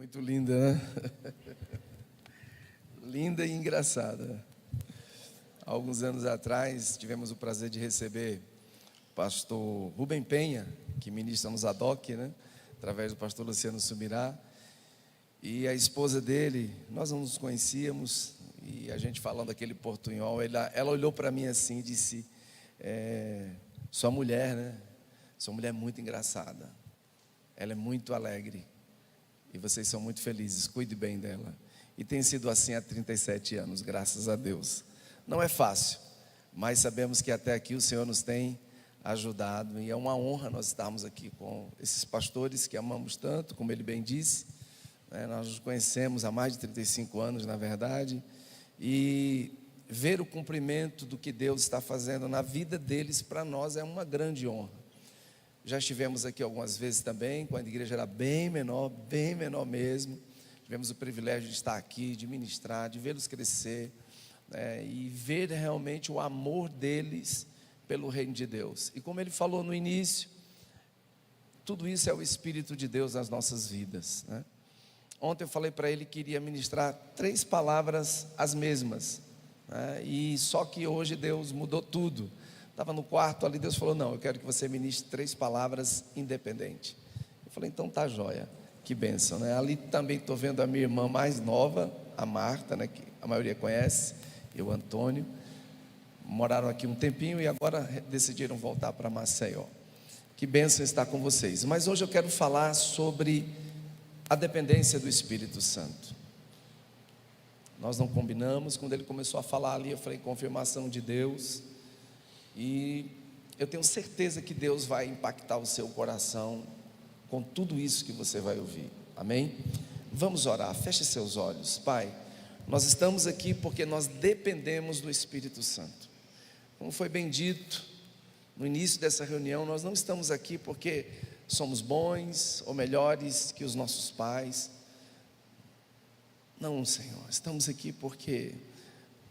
Muito linda, né? Linda e engraçada. Há alguns anos atrás, tivemos o prazer de receber o pastor Rubem Penha, que ministra no Zadok, né? Através do pastor Luciano Subirá. E a esposa dele, nós não nos conhecíamos, e a gente falando aquele portunhol, ela olhou para mim assim e disse: sua mulher, né? Sua mulher é muito engraçada, ela é muito alegre, e vocês são muito felizes, cuide bem dela. E tem sido assim há 37 anos, graças a Deus. Não é fácil, mas sabemos que até aqui o Senhor nos tem ajudado, e é uma honra nós estarmos aqui com esses pastores que amamos tanto, como ele bem disse, né? Nós nos conhecemos há mais de 35 anos, na verdade, e ver o cumprimento do que Deus está fazendo na vida deles, para nós é uma grande honra. Já estivemos aqui algumas vezes também, quando a igreja era bem menor mesmo. Tivemos o privilégio de estar aqui, de ministrar, de vê-los crescer, né, e ver realmente o amor deles pelo reino de Deus. E como ele falou no início, tudo isso é o Espírito de Deus nas nossas vidas, né? Ontem eu falei para ele que iria ministrar 3 palavras as mesmas, né? E só que hoje Deus mudou tudo. Estava no quarto ali, Deus falou: não, eu quero que você ministre 3 palavras independentes. Eu falei: então tá jóia, que bênção, né? Ali também estou vendo a minha irmã mais nova, a Marta, né, que a maioria conhece, e o Antônio. Moraram aqui um tempinho e agora decidiram voltar para Maceió. Que bênção estar com vocês. Mas hoje eu quero falar sobre a dependência do Espírito Santo. Nós não combinamos, quando ele começou a falar ali, eu falei: confirmação de Deus. E eu tenho certeza que Deus vai impactar o seu coração com tudo isso que você vai ouvir, amém? Vamos orar, feche seus olhos. Pai, nós estamos aqui porque nós dependemos do Espírito Santo. Como foi bem dito no início dessa reunião, nós não estamos aqui porque somos bons ou melhores que os nossos pais. Não, Senhor, estamos aqui porque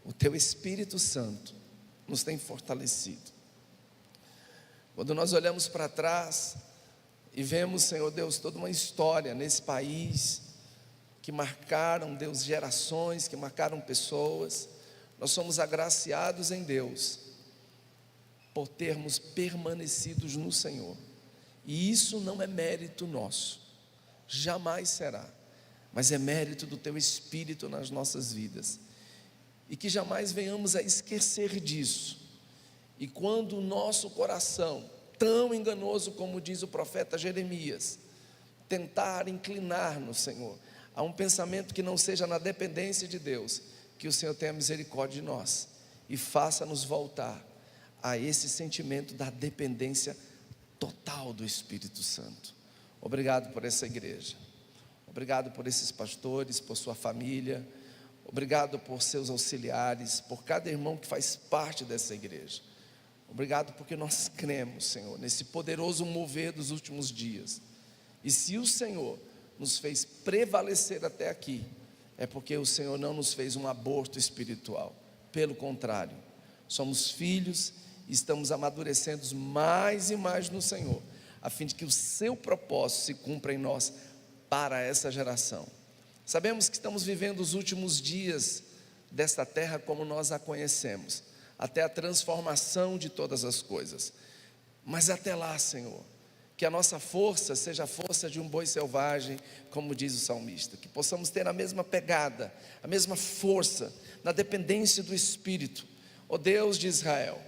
o Teu Espírito Santo nos tem fortalecido. Quando nós olhamos para trás e vemos, Senhor Deus, toda uma história nesse país, que marcaram, Deus, gerações, que marcaram pessoas, nós somos agraciados em Deus, por termos permanecidos no Senhor, e isso não é mérito nosso, jamais será, mas é mérito do Teu Espírito nas nossas vidas, e que jamais venhamos a esquecer disso. E quando o nosso coração, tão enganoso como diz o profeta Jeremias, tentar inclinar-nos, Senhor, a um pensamento que não seja na dependência de Deus, que o Senhor tenha misericórdia de nós e faça-nos voltar a esse sentimento da dependência total do Espírito Santo. Obrigado por essa igreja, obrigado por esses pastores, por sua família, obrigado por seus auxiliares, por cada irmão que faz parte dessa igreja. Obrigado porque nós cremos, Senhor, nesse poderoso mover dos últimos dias. E se o Senhor nos fez prevalecer até aqui, é porque o Senhor não nos fez um aborto espiritual. Pelo contrário, somos filhos e estamos amadurecendo mais e mais no Senhor, a fim de que o seu propósito se cumpra em nós para essa geração. Sabemos que estamos vivendo os últimos dias desta terra como nós a conhecemos, até a transformação de todas as coisas. Mas até lá, Senhor, que a nossa força seja a força de um boi selvagem, como diz o salmista, que possamos ter a mesma pegada, a mesma força, na dependência do Espírito. Ó Deus de Israel,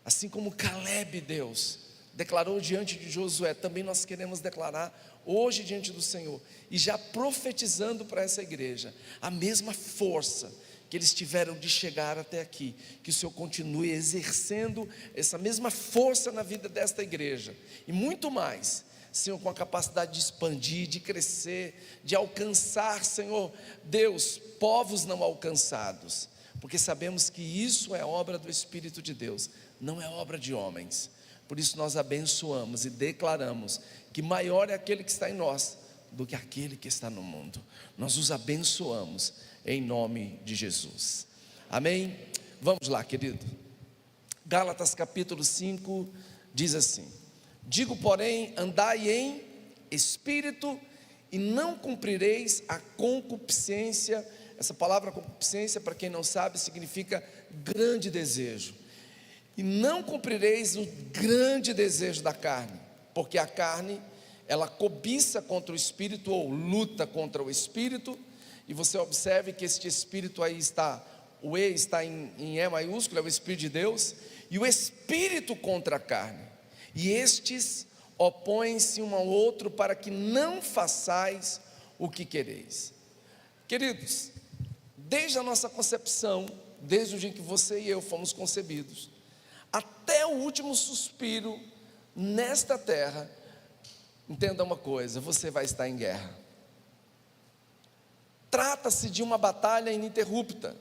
assim como Caleb, Deus, declarou diante de Josué, também nós queremos declarar hoje diante do Senhor, e já profetizando para essa igreja, a mesma força que eles tiveram de chegar até aqui, que o Senhor continue exercendo essa mesma força na vida desta igreja, e muito mais, Senhor, com a capacidade de expandir, de crescer, de alcançar, Senhor Deus, povos não alcançados, porque sabemos que isso é obra do Espírito de Deus, não é obra de homens. Por isso nós abençoamos e declaramos que maior é aquele que está em nós do que aquele que está no mundo. Nós os abençoamos em nome de Jesus, amém? Vamos lá, querido. Gálatas capítulo 5 diz assim: digo porém, andai em espírito e não cumprireis a concupiscência. Essa palavra concupiscência, para quem não sabe, significa grande desejo. E não cumprireis o grande desejo da carne, porque a carne, ela cobiça contra o espírito, ou luta contra o espírito. E você observe que este espírito aí está, o E está em E maiúsculo, é o Espírito de Deus, e o espírito contra a carne, e estes opõem-se um ao outro, para que não façais o que quereis. Queridos, desde a nossa concepção, desde o dia em que você e eu fomos concebidos, até o último suspiro nesta terra, entenda uma coisa: você vai estar em guerra. Trata-se de uma batalha ininterrupta,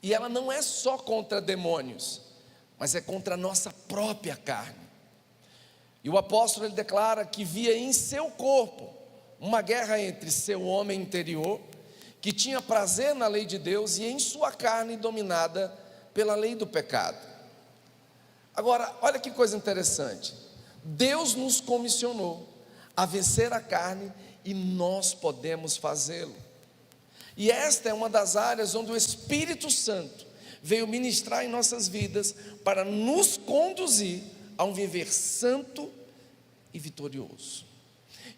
e ela não é só contra demônios, mas é contra a nossa própria carne. E o apóstolo, ele declara que via em seu corpo uma guerra entre seu homem interior, que tinha prazer na lei de Deus, e em sua carne dominada pela lei do pecado. Agora, olha que coisa interessante: Deus nos comissionou a vencer a carne, e nós podemos fazê-lo. E esta é uma das áreas onde o Espírito Santo veio ministrar em nossas vidas, para nos conduzir a um viver santo e vitorioso.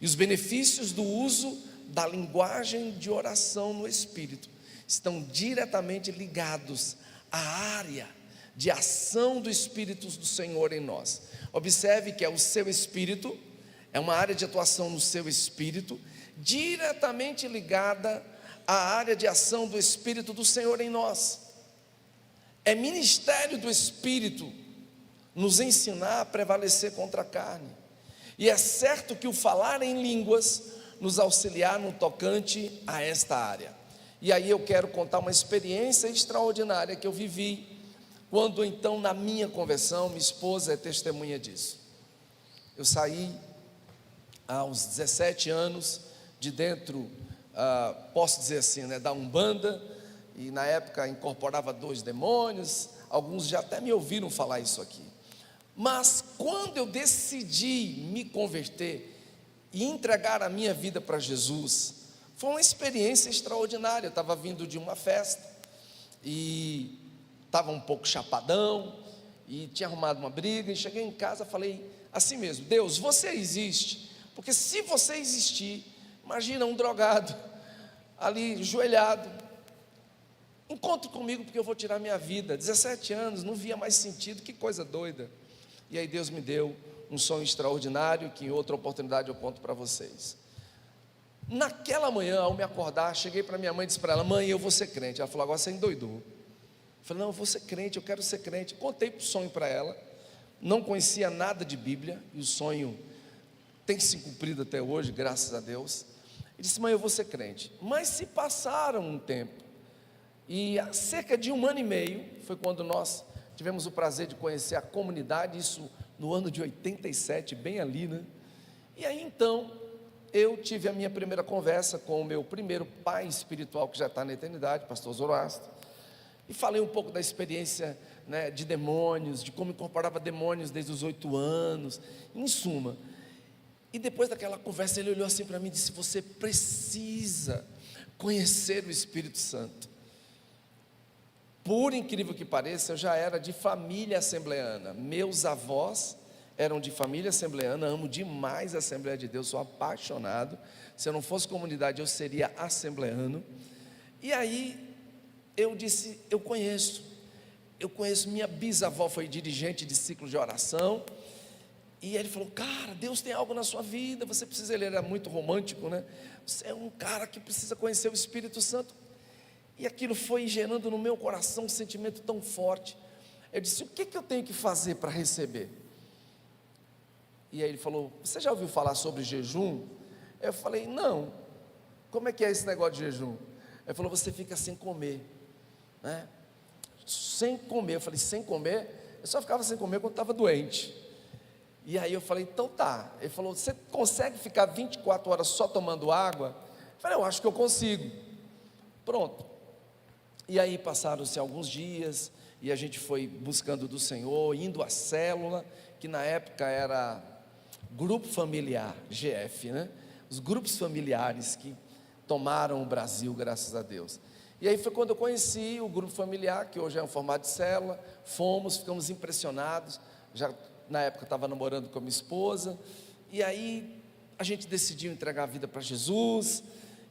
E os benefícios do uso da linguagem de oração no Espírito estão diretamente ligados à área de ação do Espírito do Senhor em nós. Observe que é o seu Espírito, é uma área de atuação no seu Espírito, diretamente ligada à área de ação do Espírito do Senhor em nós. É ministério do Espírito nos ensinar a prevalecer contra a carne. E é certo que o falar em línguas nos auxiliar no tocante a esta área. E aí eu quero contar uma experiência extraordinária que eu vivi, quando então na minha conversão, minha esposa é testemunha disso. Eu saí aos 17 anos de dentro, posso dizer assim, da Umbanda, e na época incorporava 2 demônios, alguns já até me ouviram falar isso aqui. Mas quando eu decidi me converter e entregar a minha vida para Jesus, foi uma experiência extraordinária. Eu estava vindo de uma festa, e estava um pouco chapadão, e tinha arrumado uma briga, e cheguei em casa e falei assim mesmo: Deus, você existe, porque se você existir, imagina um drogado, ali, joelhado, encontre comigo, porque eu vou tirar minha vida. 17 anos, não via mais sentido, que coisa doida. E aí Deus me deu um sonho extraordinário, que em outra oportunidade eu conto para vocês. Naquela manhã, ao me acordar, cheguei para minha mãe e disse para ela: mãe, eu vou ser crente. Ela falou: agora você endoidou. Eu falei: não, eu vou ser crente, eu quero ser crente. Contei o sonho para ela, não conhecia nada de Bíblia, e o sonho tem se cumprido até hoje, graças a Deus. E disse: mãe, eu vou ser crente. Mas se passaram um tempo, e há cerca de 1 ano e meio, foi quando nós tivemos o prazer de conhecer a comunidade, isso no ano de 87, bem ali, né? E aí então, eu tive a minha primeira conversa com o meu primeiro pai espiritual, que já está na eternidade, pastor Zoroastro, e falei um pouco da experiência, de demônios, de como incorporava demônios desde os 8 anos, em suma. E depois daquela conversa, ele olhou assim para mim e disse: você precisa conhecer o Espírito Santo. Por incrível que pareça, eu já era de família assembleana. Meus avós eram de família assembleana, amo demais a Assembleia de Deus, sou apaixonado. Se eu não fosse comunidade, eu seria assembleano. E aí eu disse: eu conheço, minha bisavó foi dirigente de ciclo de oração. E ele falou: cara, Deus tem algo na sua vida, você precisa. Ele era muito romântico, né? Você é um cara que precisa conhecer o Espírito Santo. E aquilo foi gerando no meu coração um sentimento tão forte. Eu disse: o que eu tenho que fazer para receber? E aí ele falou: você já ouviu falar sobre jejum? Eu falei: não. Como é que é esse negócio de jejum? Ele falou: você fica sem comer, né? Sem comer. Eu falei: sem comer? Eu só ficava sem comer quando estava doente. E aí eu falei: então tá. Ele falou: você consegue ficar 24 horas só tomando água? Eu falei: eu acho que eu consigo. Pronto. E aí passaram-se alguns dias, e a gente foi buscando do Senhor, indo à célula, que na época era Grupo Familiar, GF, né? os grupos familiares que tomaram o Brasil, graças a Deus. E aí foi quando eu conheci o grupo familiar, que hoje é um formato de célula. Ficamos impressionados. Já na época eu estava namorando com a minha esposa, e aí a gente decidiu entregar a vida para Jesus.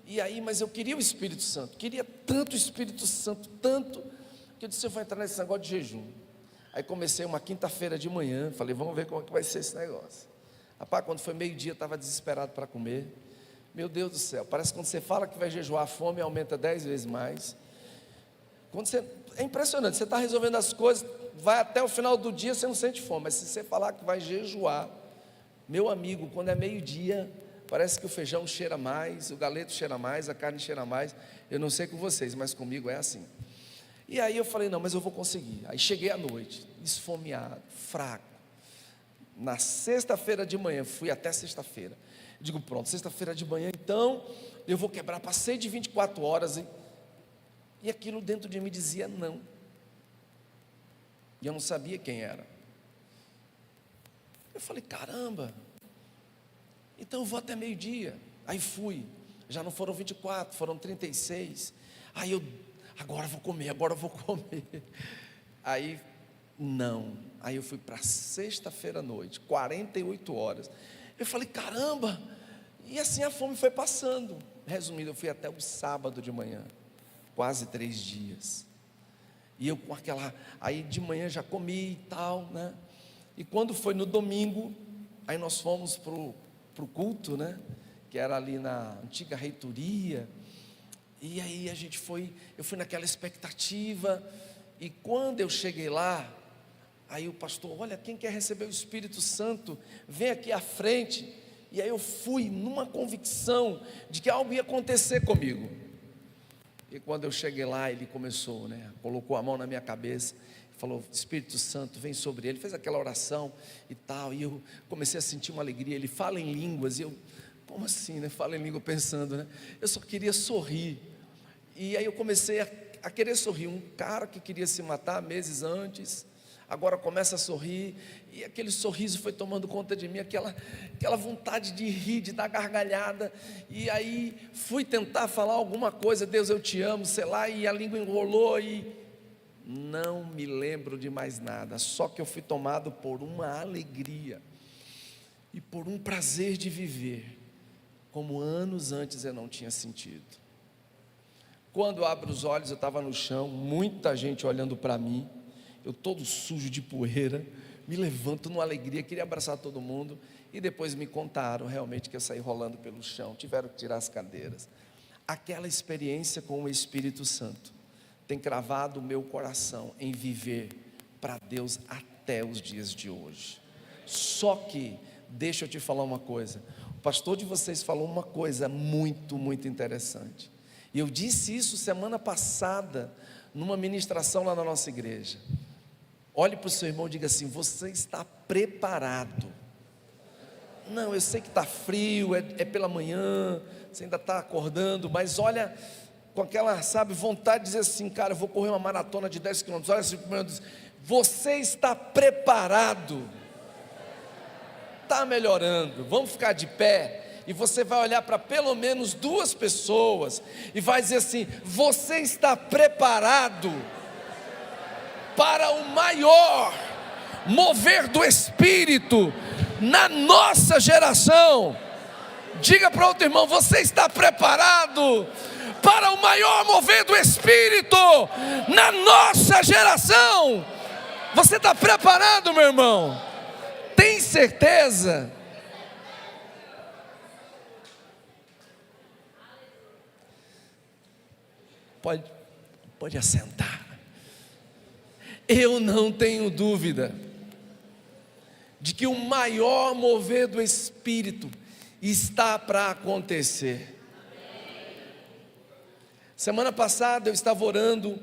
E aí, mas eu queria o Espírito Santo, queria tanto o Espírito Santo, tanto, que eu disse: eu vou entrar nesse negócio de jejum. Aí comecei uma quinta-feira de manhã, falei: vamos ver como é que vai ser esse negócio. Rapaz, quando foi meio-dia, eu estava desesperado para comer. Meu Deus do céu, parece que quando você fala que vai jejuar, a fome aumenta 10 vezes mais. É impressionante, você está resolvendo as coisas, vai até o final do dia, você não sente fome, mas se você falar que vai jejuar, meu amigo, quando é meio-dia, parece que o feijão cheira mais, o galeto cheira mais, a carne cheira mais. Eu não sei com vocês, mas comigo é assim. E aí eu falei: não, mas eu vou conseguir. Aí cheguei à noite, esfomeado, fraco. Na sexta-feira de manhã, fui até sexta-feira. Digo: pronto, sexta-feira de manhã, então eu vou quebrar. Passei de 24 horas e aquilo dentro de mim dizia não. E eu não sabia quem era. Eu falei: caramba, então eu vou até meio-dia. Aí fui, já não foram 24, foram 36. Aí agora eu vou comer. Aí não, aí eu fui para sexta-feira à noite, 48 horas. Eu falei: caramba, e assim a fome foi passando. Resumindo, eu fui até o sábado de manhã, quase 3 dias. E eu com aquela, aí de manhã já comi e tal, né? E quando foi no domingo, aí nós fomos para o culto, né? Que era ali na antiga reitoria. E aí eu fui naquela expectativa. E quando eu cheguei lá, aí o pastor: olha, quem quer receber o Espírito Santo, vem aqui à frente. E aí eu fui numa convicção de que algo ia acontecer comigo. E quando eu cheguei lá, ele começou, né? Colocou a mão na minha cabeça, falou: Espírito Santo, vem sobre ele. Fez aquela oração e tal, e eu comecei a sentir uma alegria. Ele fala em línguas, e eu: como assim, né? Fala em língua, pensando, né? Eu só queria sorrir. E aí eu comecei a querer sorrir. Um cara que queria se matar meses antes, agora começa a sorrir, e aquele sorriso foi tomando conta de mim, aquela vontade de rir, de dar gargalhada. E aí fui tentar falar alguma coisa: Deus, eu te amo, sei lá, e a língua enrolou, e não me lembro de mais nada, só que eu fui tomado por uma alegria e por um prazer de viver, como anos antes eu não tinha sentido. Quando eu abro os olhos, eu estava no chão, muita gente olhando para mim, eu todo sujo de poeira, me levanto numa alegria, queria abraçar todo mundo, e depois me contaram realmente que eu saí rolando pelo chão, tiveram que tirar as cadeiras. Aquela experiência com o Espírito Santo tem cravado o meu coração em viver para Deus até os dias de hoje. Só que, deixa eu te falar uma coisa, o pastor de vocês falou uma coisa muito, muito interessante, e eu disse isso semana passada, numa ministração lá na nossa igreja. Olhe para o seu irmão e diga assim: você está preparado? Não, eu sei que está frio, é pela manhã, você ainda está acordando, mas olha, com aquela, vontade de dizer assim: cara, eu vou correr uma maratona de 10 quilômetros. Olha assim, você está preparado? Está melhorando. Vamos ficar de pé, e você vai olhar para pelo menos 2 pessoas, e vai dizer assim: você está preparado para o maior mover do Espírito na nossa geração? Diga para outro irmão: você está preparado para o maior mover do Espírito na nossa geração? Você está preparado, meu irmão? Tem certeza? Pode assentar. Eu não tenho dúvida de que o maior mover do Espírito está para acontecer. Semana passada eu estava orando,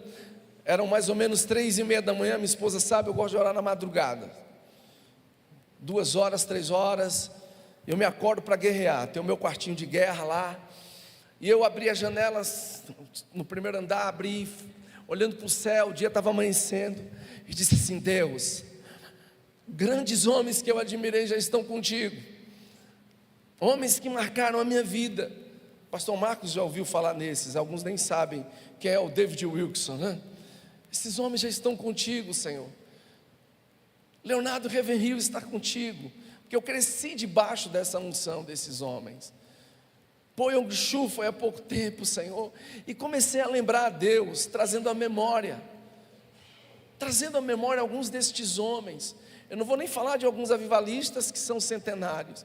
eram mais ou menos 3:30 da manhã. Minha esposa sabe, eu gosto de orar na madrugada, 2 horas, 3 horas, eu me acordo para guerrear. Tem o meu quartinho de guerra lá, e eu abri as janelas no primeiro andar, abri, olhando para o céu, o dia estava amanhecendo, e disse assim: Deus, grandes homens que eu admirei já estão contigo. Homens que marcaram a minha vida. Pastor Marcos já ouviu falar nesses, alguns nem sabem quem é o David Wilkerson, né? Esses homens já estão contigo, Senhor. Leonardo Ravenhill está contigo, porque eu cresci debaixo dessa unção desses homens. Po Yong-Chu foi há pouco tempo, Senhor, e comecei a lembrar a Deus, trazendo à memória alguns destes homens. Eu não vou nem falar de alguns avivalistas que são centenários.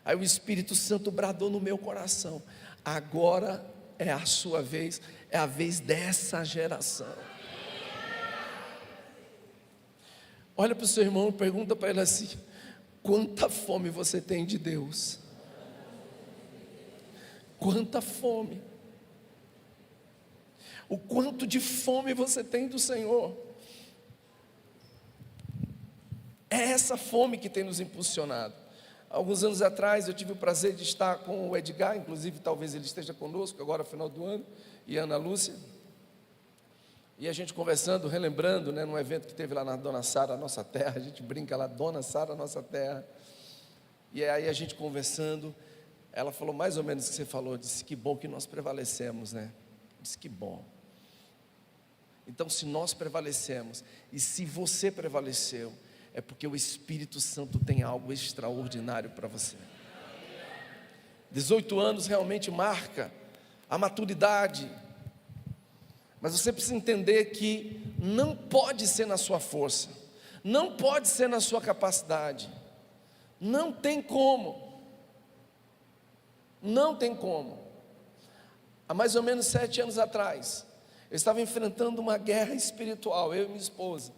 Aí o Espírito Santo bradou no meu coração: agora é a sua vez, é a vez dessa geração. Olha para o seu irmão e pergunta para ele assim: quanta fome você tem de Deus? Quanta fome? O quanto de fome você tem do Senhor? É essa fome que tem nos impulsionado. Alguns anos atrás eu tive o prazer de estar com o Edgar, inclusive talvez ele esteja conosco agora no final do ano, e a Ana Lúcia, e a gente conversando, relembrando, né, num evento que teve lá na Dona Sara, nossa terra, a gente brinca lá, Dona Sara, nossa terra, e aí a gente conversando, ela falou mais ou menos o que você falou, disse: que bom que nós prevalecemos, né? Disse: que bom. Então, se nós prevalecemos, e se você prevaleceu, é porque o Espírito Santo tem algo extraordinário para você. 18 anos realmente marca a maturidade, mas você precisa entender que não pode ser na sua força, não pode ser na sua capacidade, não tem como. Não tem como. Há mais ou menos 7 anos atrás, eu estava enfrentando uma guerra espiritual, eu e minha esposa,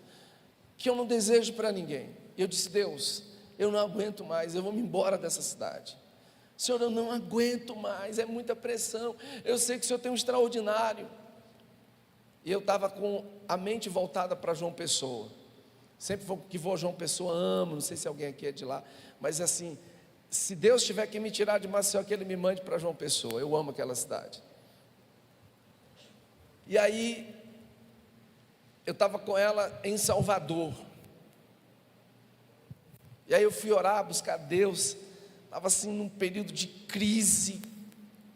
que eu não desejo para ninguém. Eu disse: Deus, eu não aguento mais, eu vou me embora dessa cidade. Senhor, eu não aguento mais, é muita pressão, eu sei que o Senhor tem um extraordinário. E eu estava com a mente voltada para João Pessoa. Sempre que vou a João Pessoa, amo, não sei se alguém aqui é de lá, mas assim, se Deus tiver que me tirar de Maceió, que Ele me mande para João Pessoa. Eu amo aquela cidade. E aí, eu estava com ela em Salvador. E aí eu fui orar, buscar Deus. Estava assim num período de crise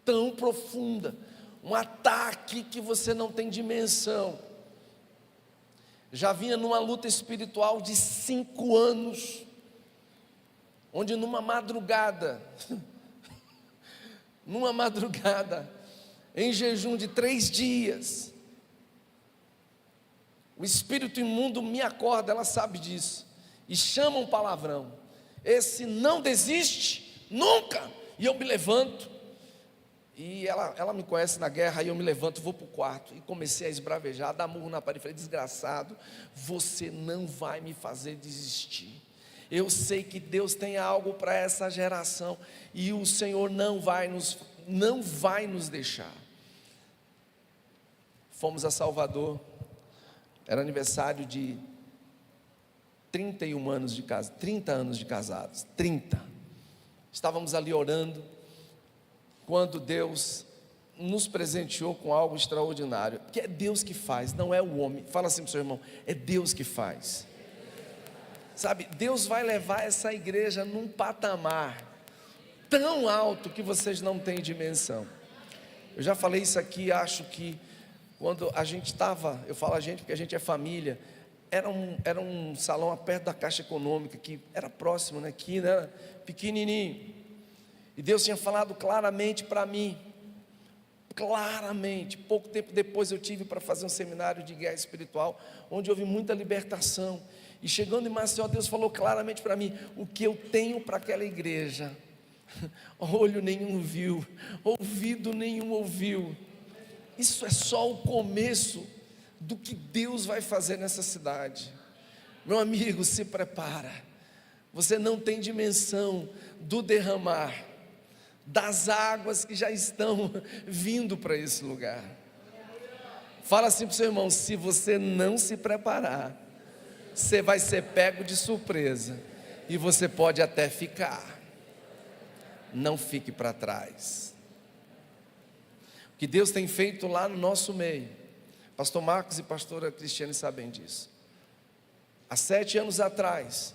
tão profunda, um ataque que você não tem dimensão. Já vinha numa luta espiritual de 5 anos, onde numa madrugada, em jejum de 3 dias, o espírito imundo me acorda, ela sabe disso, e chama um palavrão: esse não desiste nunca. E eu me levanto, e ela me conhece na guerra, aí eu me levanto, vou para o quarto, e comecei a esbravejar, dar murro na parede, falei: desgraçado, você não vai me fazer desistir. Eu sei que Deus tem algo para essa geração, e o Senhor não vai nos deixar. Fomos a Salvador, era aniversário de 31 anos de casa, 30 anos de casados, 30. Estávamos ali orando, quando Deus nos presenteou com algo extraordinário, que é Deus que faz, não é o homem. Fala assim para o seu irmão: é Deus que faz. Sabe, Deus vai levar essa igreja num patamar tão alto que vocês não têm dimensão. Eu já falei isso aqui, acho que quando a gente estava, eu falo a gente porque a gente é família, era um salão perto da Caixa Econômica, que era próximo, né? Aqui, né? Pequenininho, e Deus tinha falado claramente para mim, claramente. Pouco tempo depois eu tive para fazer um seminário de guerra espiritual, onde houve muita libertação, e chegando em Maceió, Deus falou claramente para mim: o que eu tenho para aquela igreja, olho nenhum viu, ouvido nenhum ouviu. Isso é só o começo do que Deus vai fazer nessa cidade. Meu amigo, se prepara. Você não tem dimensão do derramar das águas que já estão vindo para esse lugar. Fala assim para o seu irmão: se você não se preparar, você vai ser pego de surpresa, e você pode até ficar. Não fique para trás. O que Deus tem feito lá no nosso meio, pastor Marcos e pastora Cristiane sabem disso. Há 7 anos atrás,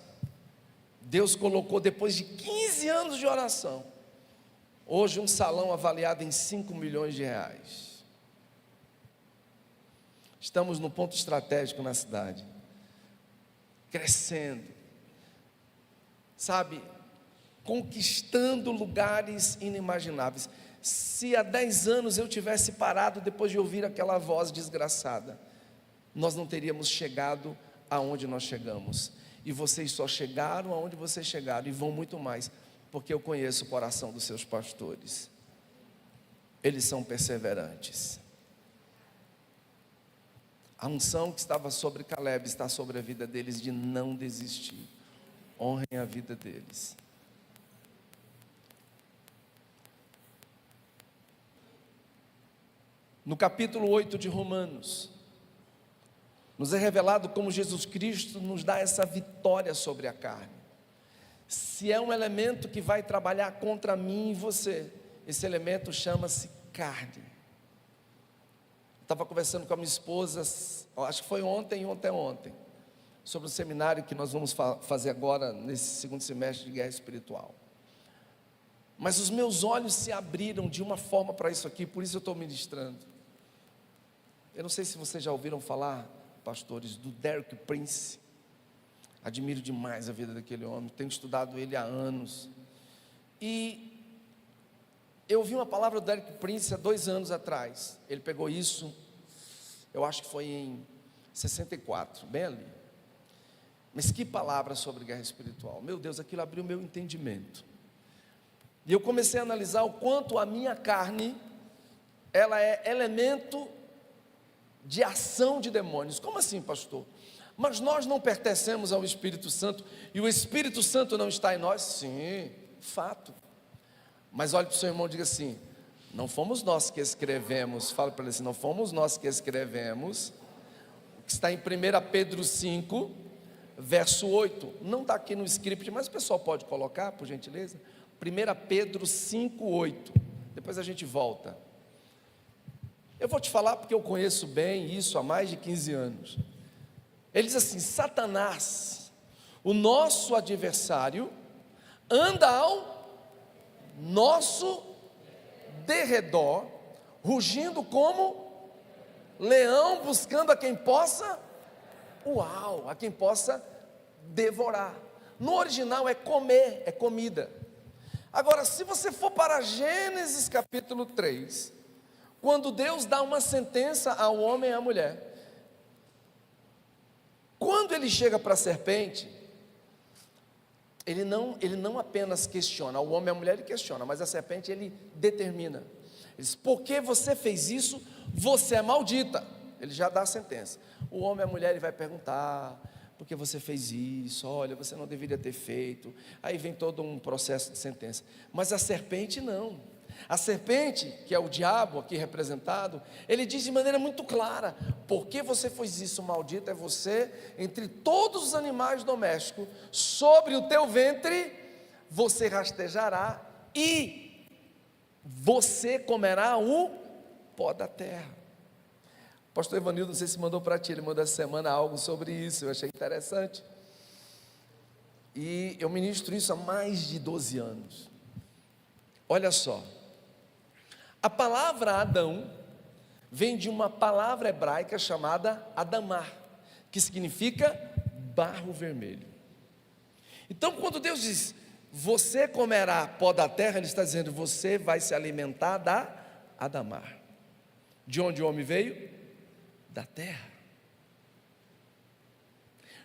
Deus colocou, depois de 15 anos de oração, Hoje um salão avaliado em 5 milhões de reais. Estamos num ponto estratégico na cidade, crescendo, sabe, conquistando lugares inimagináveis. Se há 10 anos eu tivesse parado depois de ouvir aquela voz desgraçada, nós não teríamos chegado aonde nós chegamos. E vocês só chegaram aonde vocês chegaram, e vão muito mais, porque eu conheço o coração dos seus pastores. Eles são perseverantes. A unção que estava sobre Caleb está sobre a vida deles, de não desistir. Honrem a vida deles. No capítulo 8 de Romanos, nos é revelado como Jesus Cristo nos dá essa vitória sobre a carne. Se é um elemento que vai trabalhar contra mim e você, esse elemento chama-se carne. Estava conversando com a minha esposa, acho que foi ontem, sobre o seminário que nós vamos fazer agora, nesse segundo semestre de guerra espiritual. Mas os meus olhos se abriram de uma forma para isso aqui, por isso eu estou ministrando. Eu não sei se vocês já ouviram falar, pastores, do Derek Prince. Admiro demais a vida daquele homem, tenho estudado ele há anos. E eu ouvi uma palavra do Derek Prince há 2 anos atrás. Ele pegou isso, eu acho que foi em 64, bem ali. Mas que palavra sobre guerra espiritual. Meu Deus, aquilo abriu meu entendimento. E eu comecei a analisar o quanto a minha carne, ela é elemento de ação de demônios. Como assim, pastor? Mas nós não pertencemos ao Espírito Santo, e o Espírito Santo não está em nós? Sim, fato. Mas olhe para o seu irmão e diga assim: não fomos nós que escrevemos, fala para ele assim, não fomos nós que escrevemos, o que está em 1 Pedro 5, verso 8, não está aqui no script, mas o pessoal pode colocar, por gentileza, 1 Pedro 5, 8, depois a gente volta. Eu vou te falar porque eu conheço bem isso há mais de 15 anos. Ele diz assim: Satanás, o nosso adversário, anda ao nosso derredor, rugindo como leão, buscando a quem possa, a quem possa devorar. No original é comer, é comida. Agora, se você for para Gênesis capítulo 3, quando Deus dá uma sentença ao homem e à mulher, quando ele chega para a serpente, ele não apenas questiona, o homem e a mulher ele questiona, mas a serpente ele determina. Ele diz: porque você fez isso, você é maldita. Ele já dá a sentença. O homem e a mulher ele vai perguntar: por que você fez isso? Olha, você não deveria ter feito. Aí vem todo um processo de sentença. Mas a serpente não. A serpente, que é o diabo aqui representado, ele diz de maneira muito clara: porque você fez isso, maldito é você entre todos os animais domésticos, sobre o teu ventre você rastejará e você comerá o pó da terra. Pastor Evanildo, não sei se mandou para ti, ele mandou essa semana algo sobre isso, eu achei interessante. E eu ministro isso há mais de 12 anos. Olha só, a palavra Adão vem de uma palavra hebraica chamada Adamar, que significa barro vermelho. Então, quando Deus diz: você comerá pó da terra, Ele está dizendo: você vai se alimentar da Adamar. De onde o homem veio? Da terra.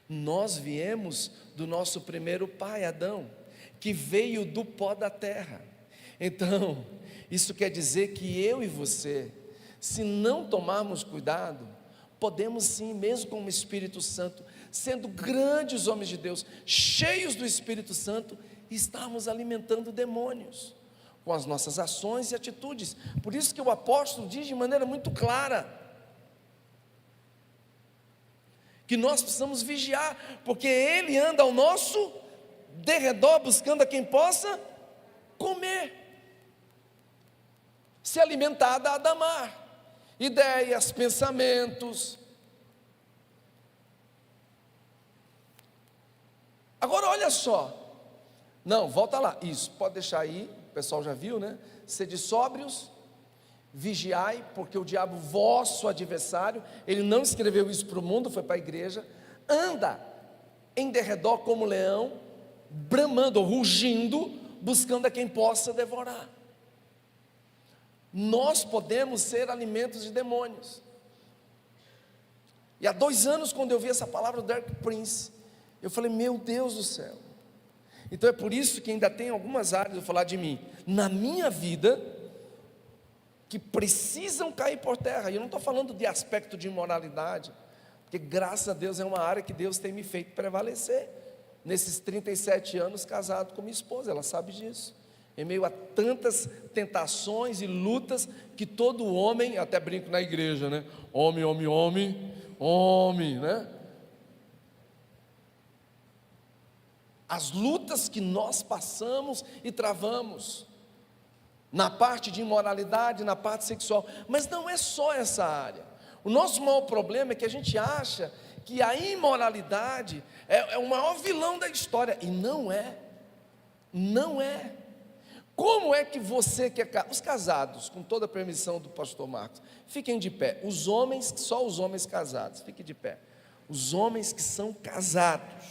Nós viemos do nosso primeiro pai, Adão, que veio do pó da terra. Então, isso quer dizer que eu e você, se não tomarmos cuidado, podemos sim, mesmo com o Espírito Santo, sendo grandes homens de Deus, cheios do Espírito Santo, estarmos alimentando demônios, com as nossas ações e atitudes. Por isso que o apóstolo diz de maneira muito clara, que nós precisamos vigiar, porque ele anda ao nosso derredor, buscando a quem possa comer, se alimentar da Adamar, ideias, pensamentos. Agora olha só, não, volta lá, isso, pode deixar aí, o pessoal já viu, né? Sede sóbrios, vigiai, porque o diabo, vosso adversário, ele não escreveu isso para o mundo, foi para a igreja, anda em derredor como leão, bramando, rugindo, buscando a quem possa devorar. Nós podemos ser alimentos de demônios. E há 2 anos, quando eu vi essa palavra do Derek Prince, eu falei, meu Deus do céu. Então é por isso que ainda tem algumas áreas, eu vou falar de mim, na minha vida, que precisam cair por terra. E eu não estou falando de aspecto de imoralidade, porque graças a Deus é uma área que Deus tem me feito prevalecer, nesses 37 anos casado com minha esposa, ela sabe disso, em meio a tantas tentações e lutas, que todo homem, até brinco na igreja, né? Homem, né? As lutas que nós passamos e travamos, na parte de imoralidade, na parte sexual, mas não é só essa área. O nosso maior problema é que a gente acha que a imoralidade é o maior vilão da história, e não é, não é. Como é que você que é os casados, com toda a permissão do pastor Marcos, fiquem de pé, os homens, só os homens casados, fiquem de pé, os homens que são casados,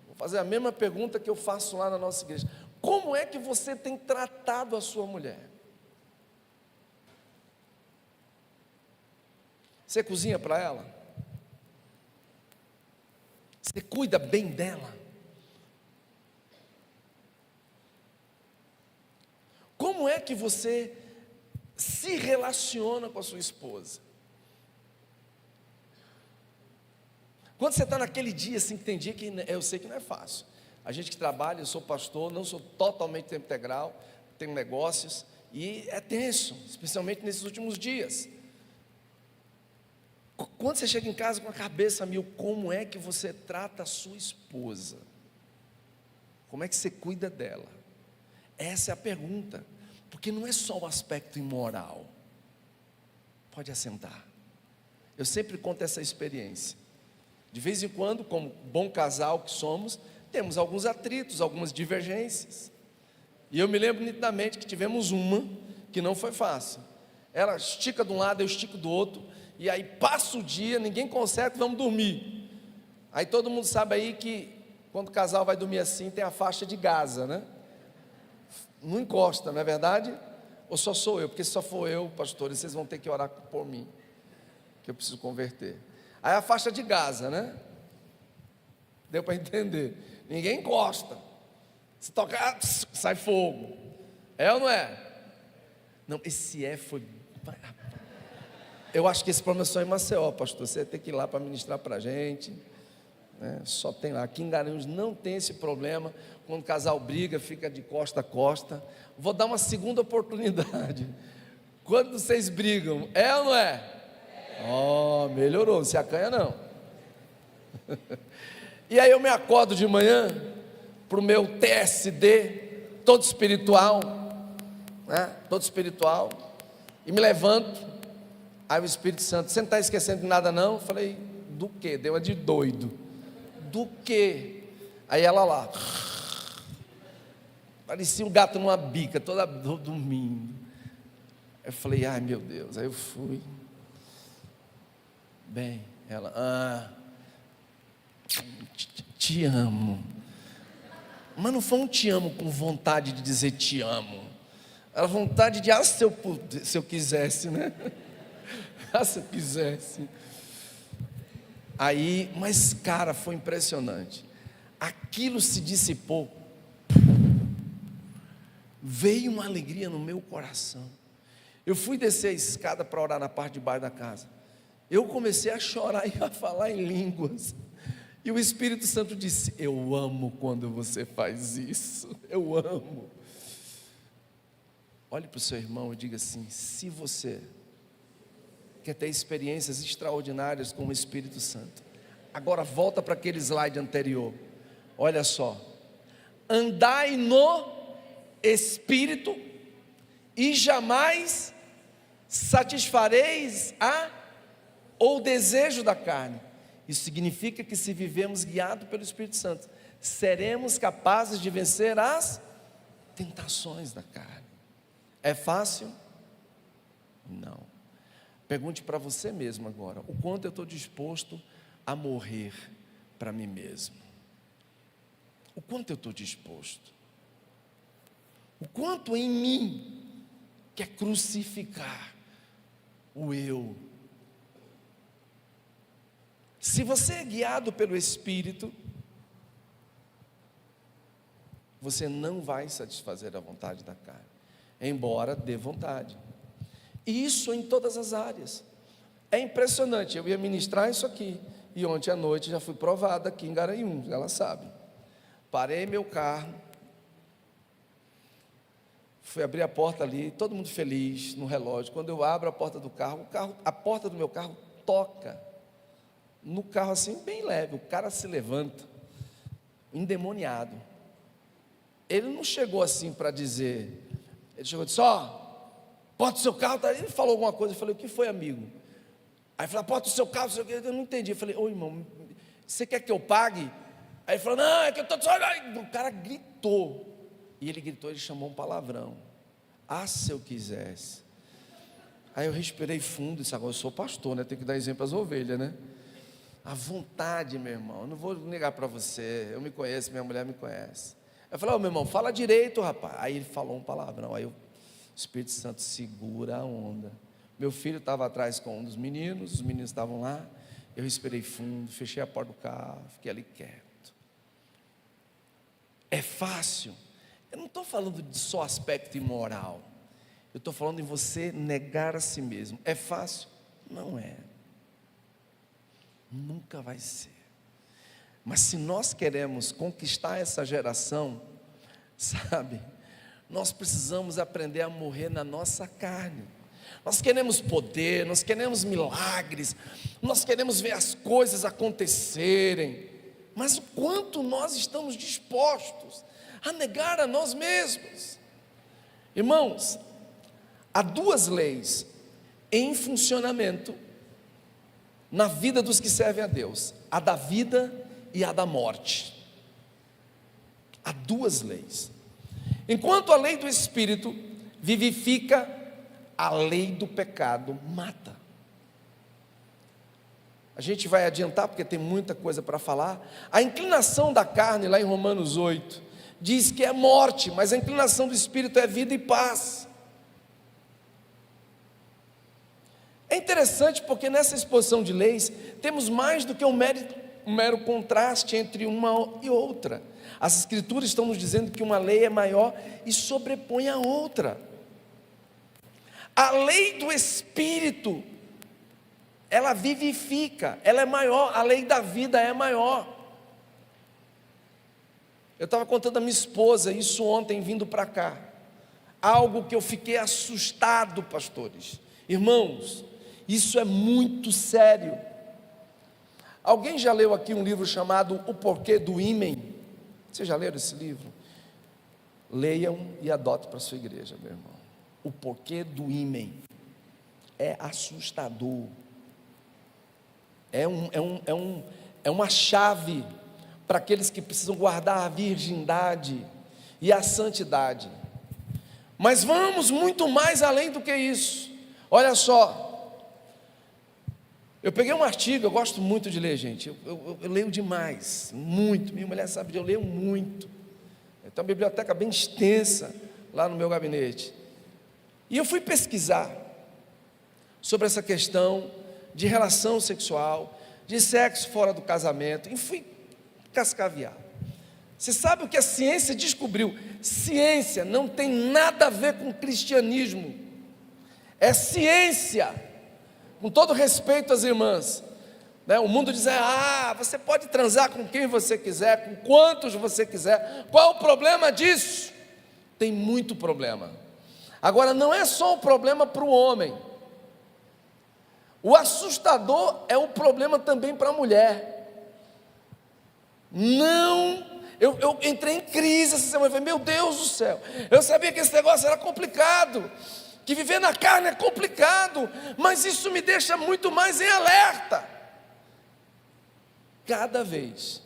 vou fazer a mesma pergunta que eu faço lá na nossa igreja, como é que você tem tratado a sua mulher? Você cozinha para ela? Você cuida bem dela? Como é que você se relaciona com a sua esposa? Quando você está naquele dia assim, que tem dia que eu sei que não é fácil. A gente que trabalha, eu sou pastor, não sou totalmente tempo integral, tenho negócios, e é tenso, especialmente nesses últimos dias. Quando você chega em casa com a cabeça a mil, como é que você trata a sua esposa? Como é que você cuida dela? Essa é a pergunta, porque não é só o aspecto imoral. Pode assentar. Eu sempre conto essa experiência. De vez em quando, como bom casal que somos, temos alguns atritos, algumas divergências. E eu me lembro nitidamente que tivemos uma que não foi fácil. Ela estica de um lado, eu estico do outro, e aí passa o dia, ninguém consegue, vamos dormir. Aí todo mundo sabe aí que quando o casal vai dormir assim, tem a faixa de Gaza, né? Não encosta, não é verdade? Ou só sou eu? Porque se só for eu, pastores, vocês vão ter que orar por mim, que eu preciso converter. Aí a faixa de Gaza, né? Deu para entender? Ninguém encosta. Se tocar, sai fogo. É ou não é? Não, esse foi... Eu acho que esse problema é só em Maceió, pastor. Você tem que ir lá para ministrar para a gente, né? Só tem lá. Aqui em Garanhuns não tem esse problema. Quando o casal briga, fica de costa a costa. Vou dar uma segunda oportunidade. Quando vocês brigam, é ou não é? Oh, melhorou, não se acanha não. E aí eu me acordo de manhã para o meu TSD, todo espiritual, né? Todo espiritual, e me levanto. Aí o Espírito Santo, você não está esquecendo de nada não? Eu falei, do que? Deu uma de doido. Do que? Aí ela lá, parecia um gato numa bica, toda dormindo. Eu falei, ai meu Deus. Aí eu fui. Bem, ela, te amo. Mas não foi um te amo com vontade de dizer te amo. Era vontade de, se eu quisesse, né? Se eu quisesse. Aí, mas cara, foi impressionante. Aquilo se dissipou. Veio uma alegria no meu coração. Eu fui descer a escada para orar na parte de baixo da casa. Eu comecei a chorar e a falar em línguas. E o Espírito Santo disse, eu amo quando você faz isso. Eu amo. Olhe para o seu irmão e diga assim, se você quer ter experiências extraordinárias com o Espírito Santo, agora volta para aquele slide anterior. Olha só. Andai no Espírito e jamais satisfareis ou desejo da carne. Isso significa que se vivemos guiados pelo Espírito Santo, seremos capazes de vencer as tentações da carne. É fácil? Não. Pergunte para você mesmo agora: o quanto eu estou disposto a morrer para mim mesmo? O quanto eu estou disposto? O quanto em mim quer crucificar o eu? Se você é guiado pelo Espírito, você não vai satisfazer a vontade da carne, embora dê vontade. E isso em todas as áreas. É impressionante. Eu ia ministrar isso aqui, e ontem à noite já fui provado aqui em Garanhuns, ela sabe. Parei meu carro, fui abrir a porta ali, todo mundo feliz no relógio. Quando eu abro a porta do carro, a porta do meu carro toca no carro assim, bem leve. O cara se levanta, endemoniado. Ele não chegou assim para dizer, ele chegou e disse: porta o seu carro, tá? Ele falou alguma coisa. Eu falei: o que foi, amigo? Aí ele falou: porta o seu carro, eu não entendi. Eu falei: ô irmão, você quer que eu pague? Aí ele falou: não, é que eu estou só. O cara gritou, e ele gritou, ele chamou um palavrão: ah, se eu quisesse. Aí eu respirei fundo e disse: agora eu sou pastor, né? Tenho que dar exemplo às ovelhas, né? A vontade, meu irmão, eu não vou negar para você, eu me conheço, minha mulher me conhece. Eu falei: ô meu irmão, fala direito, rapaz. Aí ele falou um palavrão, aí o Espírito Santo segura a onda. Meu filho estava atrás com um dos meninos, os meninos estavam lá. Eu respirei fundo, fechei a porta do carro, fiquei ali quieto. É fácil? Eu não estou falando de só aspecto imoral, eu estou falando em você negar a si mesmo. É fácil? Não é. Nunca vai ser. Mas se nós queremos conquistar essa geração, sabe, nós precisamos aprender a morrer na nossa carne. Nós queremos poder, nós queremos milagres, nós queremos ver as coisas acontecerem, mas o quanto nós estamos dispostos a negar a nós mesmos? Irmãos, há duas leis em funcionamento na vida dos que servem a Deus: a da vida e a da morte. Há duas leis. Enquanto a lei do Espírito vivifica, a lei do pecado mata. A gente vai adiantar porque tem muita coisa para falar. A inclinação da carne, lá em Romanos 8, diz que é morte, mas a inclinação do Espírito é vida e paz. É interessante porque nessa exposição de leis temos mais do que um mero contraste entre uma e outra. As Escrituras estão nos dizendo que uma lei é maior e sobrepõe a outra. A lei do Espírito, ela vivifica, ela é maior, a lei da vida é maior. Eu estava contando a minha esposa isso ontem vindo para cá, algo que eu fiquei assustado, pastores, irmãos, isso é muito sério. Alguém já leu aqui um livro chamado O Porquê do Ímen? Vocês já leram esse livro? Leiam e adotem para a sua igreja, meu irmão. O Porquê do Ímen é assustador. É uma chave para aqueles que precisam guardar a virgindade e a santidade. Mas vamos muito mais além do que isso. Olha só, eu peguei um artigo, eu gosto muito de ler, gente, eu leio demais, muito, minha mulher sabe que eu leio muito. Tem uma biblioteca bem extensa lá no meu gabinete. E eu fui pesquisar sobre essa questão de relação sexual, de sexo fora do casamento, e fui cascaviar. Você sabe o que a ciência descobriu? Ciência não tem nada a ver com cristianismo, é ciência, com todo respeito às irmãs, né? O mundo diz: você pode transar com quem você quiser, com quantos você quiser, qual o problema disso? Tem muito problema. Agora, não é só um problema para o homem, o assustador é um problema também para a mulher. Eu entrei em crise essa semana, eu falei: meu Deus do céu, eu sabia que esse negócio era complicado, que viver na carne é complicado, mas isso me deixa muito mais em alerta. Cada vez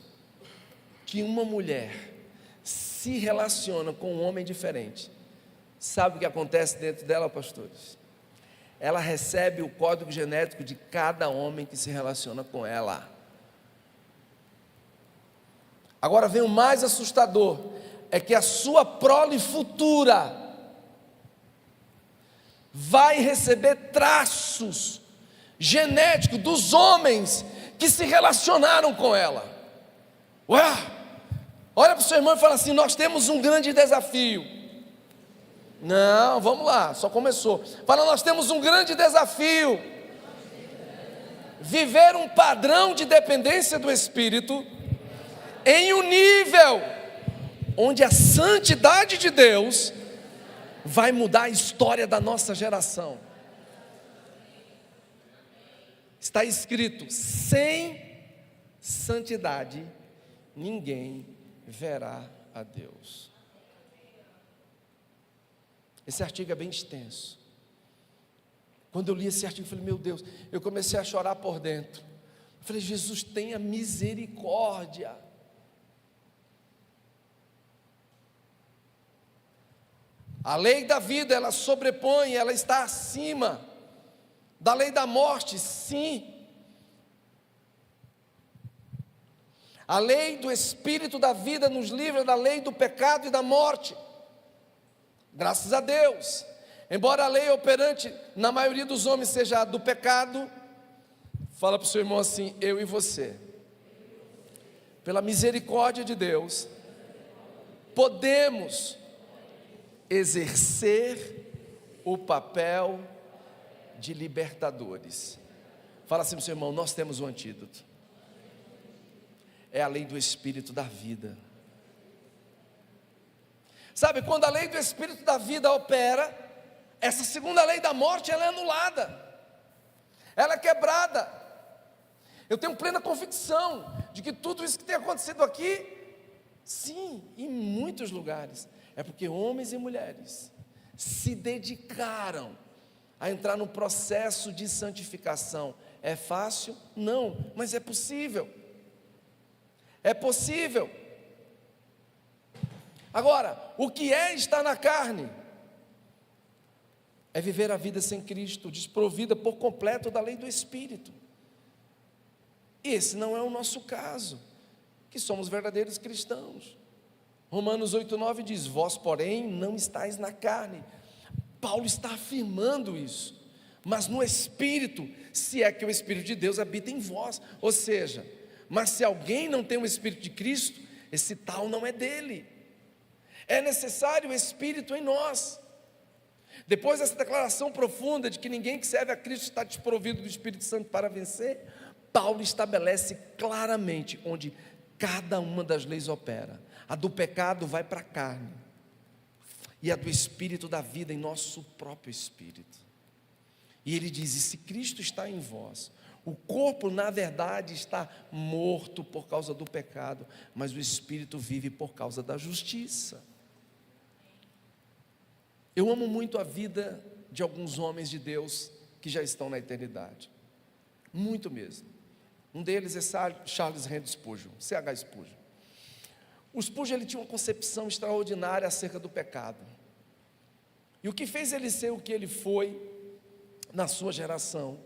que uma mulher se relaciona com um homem diferente, sabe o que acontece dentro dela, pastores? Ela recebe o código genético de cada homem que se relaciona com ela. Agora vem o mais assustador, é que a sua prole futura vai receber traços genéticos dos homens que se relacionaram com ela. Ué, olha para o seu irmão e fala assim: nós temos um grande desafio. Não, vamos lá, só começou. Fala, nós temos um grande desafio. Viver um padrão de dependência do Espírito em um nível onde a santidade de Deus vai mudar a história da nossa geração. Está escrito: sem santidade ninguém verá a Deus. Esse artigo é bem extenso. Quando eu li esse artigo, eu falei: meu Deus, eu comecei a chorar por dentro. Eu falei: Jesus, tenha misericórdia. A lei da vida, ela sobrepõe, ela está acima da lei da morte, sim. A lei do Espírito da vida nos livra da lei do pecado e da morte. Graças a Deus. Embora a lei operante na maioria dos homens seja a do pecado, fala para o seu irmão assim: eu e você, pela misericórdia de Deus, podemos exercer o papel de libertadores. Fala assim para o seu irmão: nós temos um antídoto. É a lei do Espírito da vida. Sabe, quando a lei do Espírito da vida opera, essa segunda lei da morte, ela é anulada, ela é quebrada. Eu tenho plena convicção de que tudo isso que tem acontecido aqui, sim, em muitos lugares, é porque homens e mulheres se dedicaram a entrar no processo de santificação. É fácil? Não, mas é possível. É possível. Agora, o que é estar na carne? É viver a vida sem Cristo, desprovida por completo da lei do Espírito. E esse não é o nosso caso, que somos verdadeiros cristãos. Romanos 8,9 diz: vós, porém, não estáis na carne. Paulo está afirmando isso, mas no Espírito, se é que o Espírito de Deus habita em vós. Ou seja, mas se alguém não tem o Espírito de Cristo, esse tal não é dele. É necessário o Espírito em nós. Depois dessa declaração profunda de que ninguém que serve a Cristo está desprovido do Espírito Santo para vencer, Paulo estabelece claramente onde cada uma das leis opera. A do pecado vai para a carne, e a do Espírito da vida em nosso próprio espírito. E ele diz: e se Cristo está em vós, o corpo na verdade está morto por causa do pecado, mas o Espírito vive por causa da justiça. Eu amo muito a vida de alguns homens de Deus que já estão na eternidade, muito mesmo. Um deles é Charles Haddon Spurgeon, C.H. Spurgeon. O Spurgeon, ele tinha uma concepção extraordinária acerca do pecado, e o que fez ele ser o que ele foi na sua geração,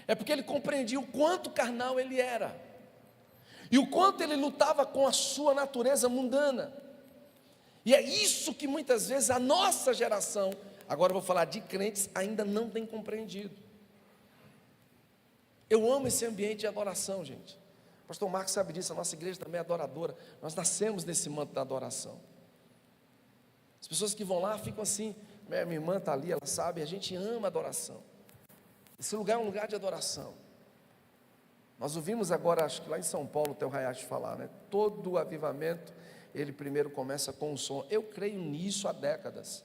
é porque ele compreendia o quanto carnal ele era, e o quanto ele lutava com a sua natureza mundana. E é isso que muitas vezes a nossa geração, agora eu vou falar de crentes, ainda não tem compreendido. Eu amo esse ambiente de adoração, gente. O pastor Marcos sabe disso, a nossa igreja também é adoradora. Nós nascemos nesse manto da adoração. As pessoas que vão lá ficam assim: minha irmã está ali, ela sabe, a gente ama a adoração. Esse lugar é um lugar de adoração. Nós ouvimos agora, acho que lá em São Paulo, o Theo Hayashi falar, né? Todo o avivamento, ele primeiro começa com o som. Eu creio nisso há décadas.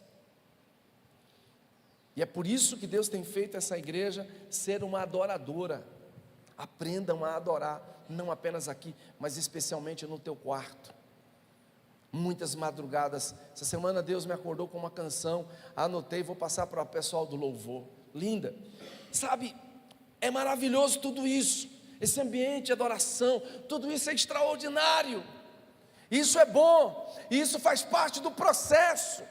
E é por isso que Deus tem feito essa igreja ser uma adoradora. Aprendam a adorar, não apenas aqui, mas especialmente no teu quarto. Muitas madrugadas, essa semana Deus me acordou com uma canção, anotei, vou passar para o pessoal do louvor. Linda. Sabe, é maravilhoso tudo isso, esse ambiente de adoração, tudo isso é extraordinário. Isso é bom, isso faz parte do processo.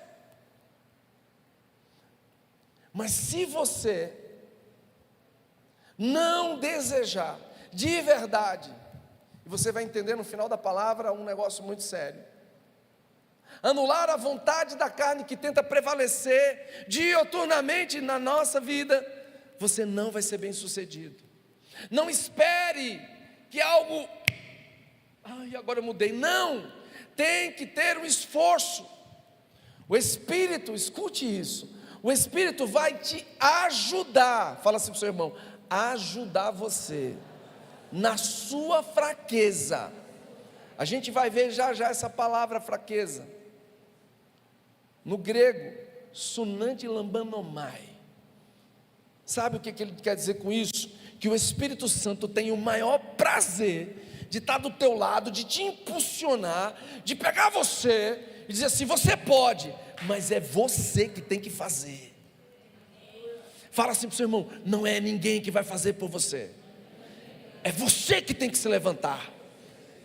Mas se você não desejar de verdade, e você vai entender no final da palavra um negócio muito sério, anular a vontade da carne que tenta prevalecer diuturnamente na nossa vida, você não vai ser bem sucedido. Não espere que algo, agora eu mudei, não, tem que ter um esforço. O Espírito, escute isso, o Espírito vai te ajudar, fala assim para o seu irmão, ajudar você na sua fraqueza. A gente vai ver já já essa palavra fraqueza, no grego, sunante lambanomai. Sabe o que ele quer dizer com isso? Que o Espírito Santo tem o maior prazer de estar do teu lado, de te impulsionar, de pegar você e dizer assim, você pode, mas é você que tem que fazer. Fala assim para o seu irmão, não é ninguém que vai fazer por você, é você que tem que se levantar.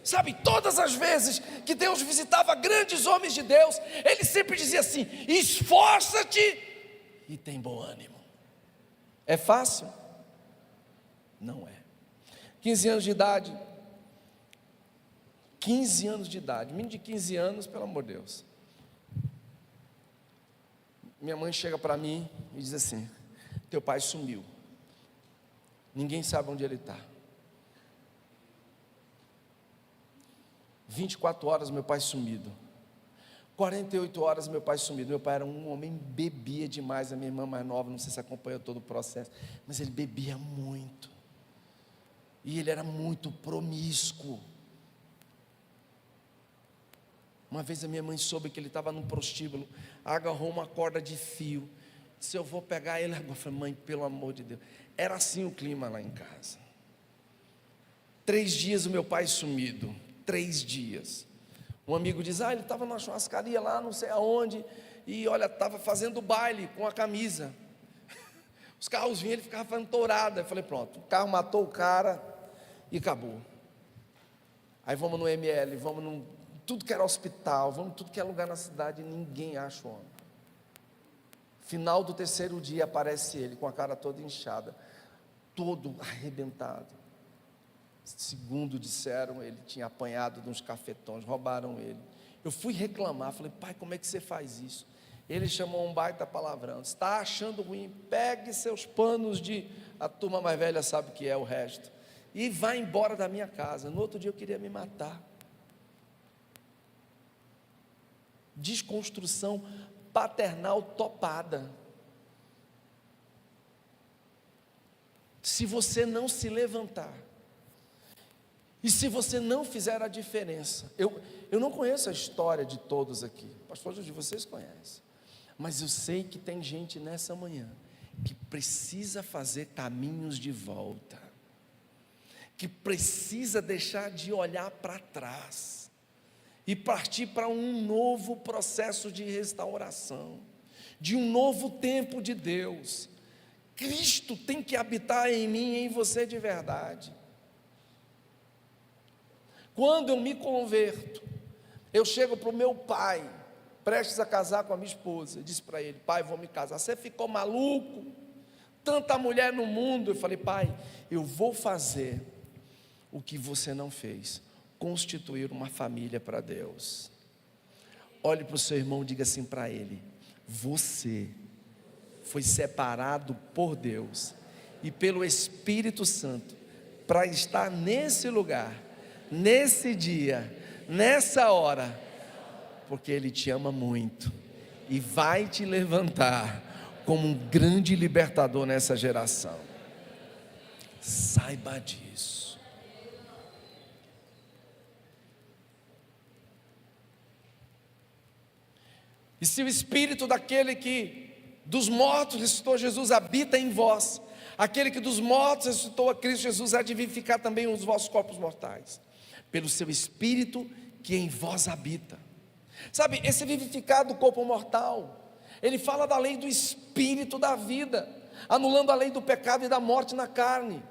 Sabe, todas as vezes que Deus visitava grandes homens de Deus, Ele sempre dizia assim, esforça-te e tem bom ânimo. É fácil? Não é. 15 anos de idade, 15 anos de idade, menino de 15 anos, pelo amor de Deus. Minha mãe chega para mim e diz assim, teu pai sumiu, ninguém sabe onde ele está. 24 horas meu pai sumido, 48 horas meu pai sumido. Meu pai era um homem, bebia demais. A minha irmã mais nova, não sei se acompanhou todo o processo, mas ele bebia muito, e ele era muito promíscuo. Uma vez a minha mãe soube que ele estava num prostíbulo, agarrou uma corda de fio, disse, eu vou pegar ele agora. Eu falei, mãe, pelo amor de Deus. Era assim o clima lá em casa. 3 dias o meu pai sumido, 3 dias. Um amigo diz, ele estava numa churrascaria lá, não sei aonde, e olha, estava fazendo baile com a camisa. Os carros vinham, ele ficava fazendo tourada. Eu falei, pronto, o carro matou o cara e acabou. Aí vamos no ML, vamos num, tudo que era hospital, vamos tudo que é lugar na cidade, e ninguém acha o homem. Final do 3º dia aparece ele com a cara toda inchada, todo arrebentado. Segundo disseram, ele tinha apanhado de uns cafetões, roubaram ele. Eu fui reclamar, falei, pai, como é que você faz isso? Ele chamou um baita palavrão, está achando ruim, pegue seus panos de, a turma mais velha sabe o que é o resto, e vai embora da minha casa. No outro dia eu queria me matar. Desconstrução paternal topada. Se você não se levantar, e se você não fizer a diferença, eu não conheço a história de todos aqui, pastores de vocês conhecem, mas eu sei que tem gente nessa manhã que precisa fazer caminhos de volta, que precisa deixar de olhar para trás e partir para um novo processo de restauração, de um novo tempo de Deus. Cristo tem que habitar em mim e em você de verdade. Quando eu me converto, eu chego para o meu pai, prestes a casar com a minha esposa, eu disse para ele, pai, vou me casar. Você ficou maluco? Tanta mulher no mundo. Eu falei, pai, eu vou fazer o que você não fez, constituir uma família para Deus. Olhe para o seu irmão e diga assim para ele, você foi separado por Deus e pelo Espírito Santo para estar nesse lugar, nesse dia, nessa hora, porque Ele te ama muito e vai te levantar como um grande libertador nessa geração. Saiba disso. E se o Espírito daquele que dos mortos ressuscitou Jesus habita em vós, aquele que dos mortos ressuscitou a Cristo Jesus há de vivificar também os vossos corpos mortais, pelo seu Espírito que em vós habita. Sabe, esse vivificar do corpo mortal, ele fala da lei do Espírito da vida, anulando a lei do pecado e da morte na carne.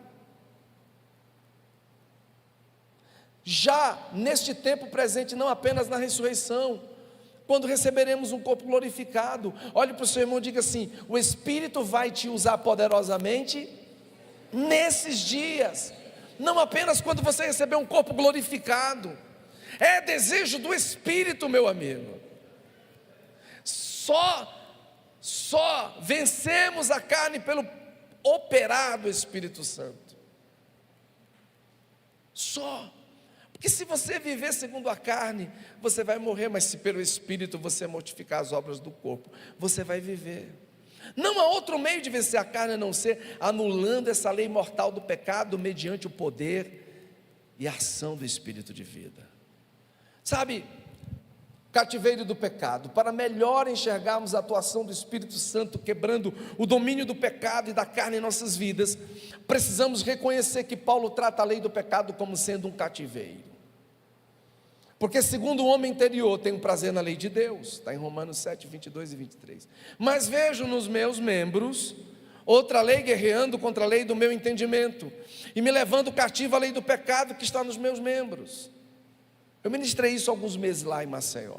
já neste tempo presente, não apenas na ressurreição, quando receberemos um corpo glorificado. Olhe para o seu irmão e diga assim: o Espírito vai te usar poderosamente nesses dias, não apenas quando você receber um corpo glorificado. É desejo do Espírito, meu amigo. Só vencemos a carne pelo operar do Espírito Santo. Só. Porque se você viver segundo a carne, você vai morrer, mas se pelo Espírito você mortificar as obras do corpo, você vai viver. Não há outro meio de vencer a carne a não ser anulando essa lei mortal do pecado mediante o poder e a ação do Espírito de vida. Sabe, cativeiro do pecado, para melhor enxergarmos a atuação do Espírito Santo quebrando o domínio do pecado e da carne em nossas vidas, precisamos reconhecer que Paulo trata a lei do pecado como sendo um cativeiro. Porque segundo o homem interior tem um prazer na lei de Deus, está em Romanos 7, 22 e 23. Mas vejo nos meus membros outra lei guerreando contra a lei do meu entendimento e me levando cativo à lei do pecado que está nos meus membros. Eu ministrei isso há alguns meses lá em Maceió.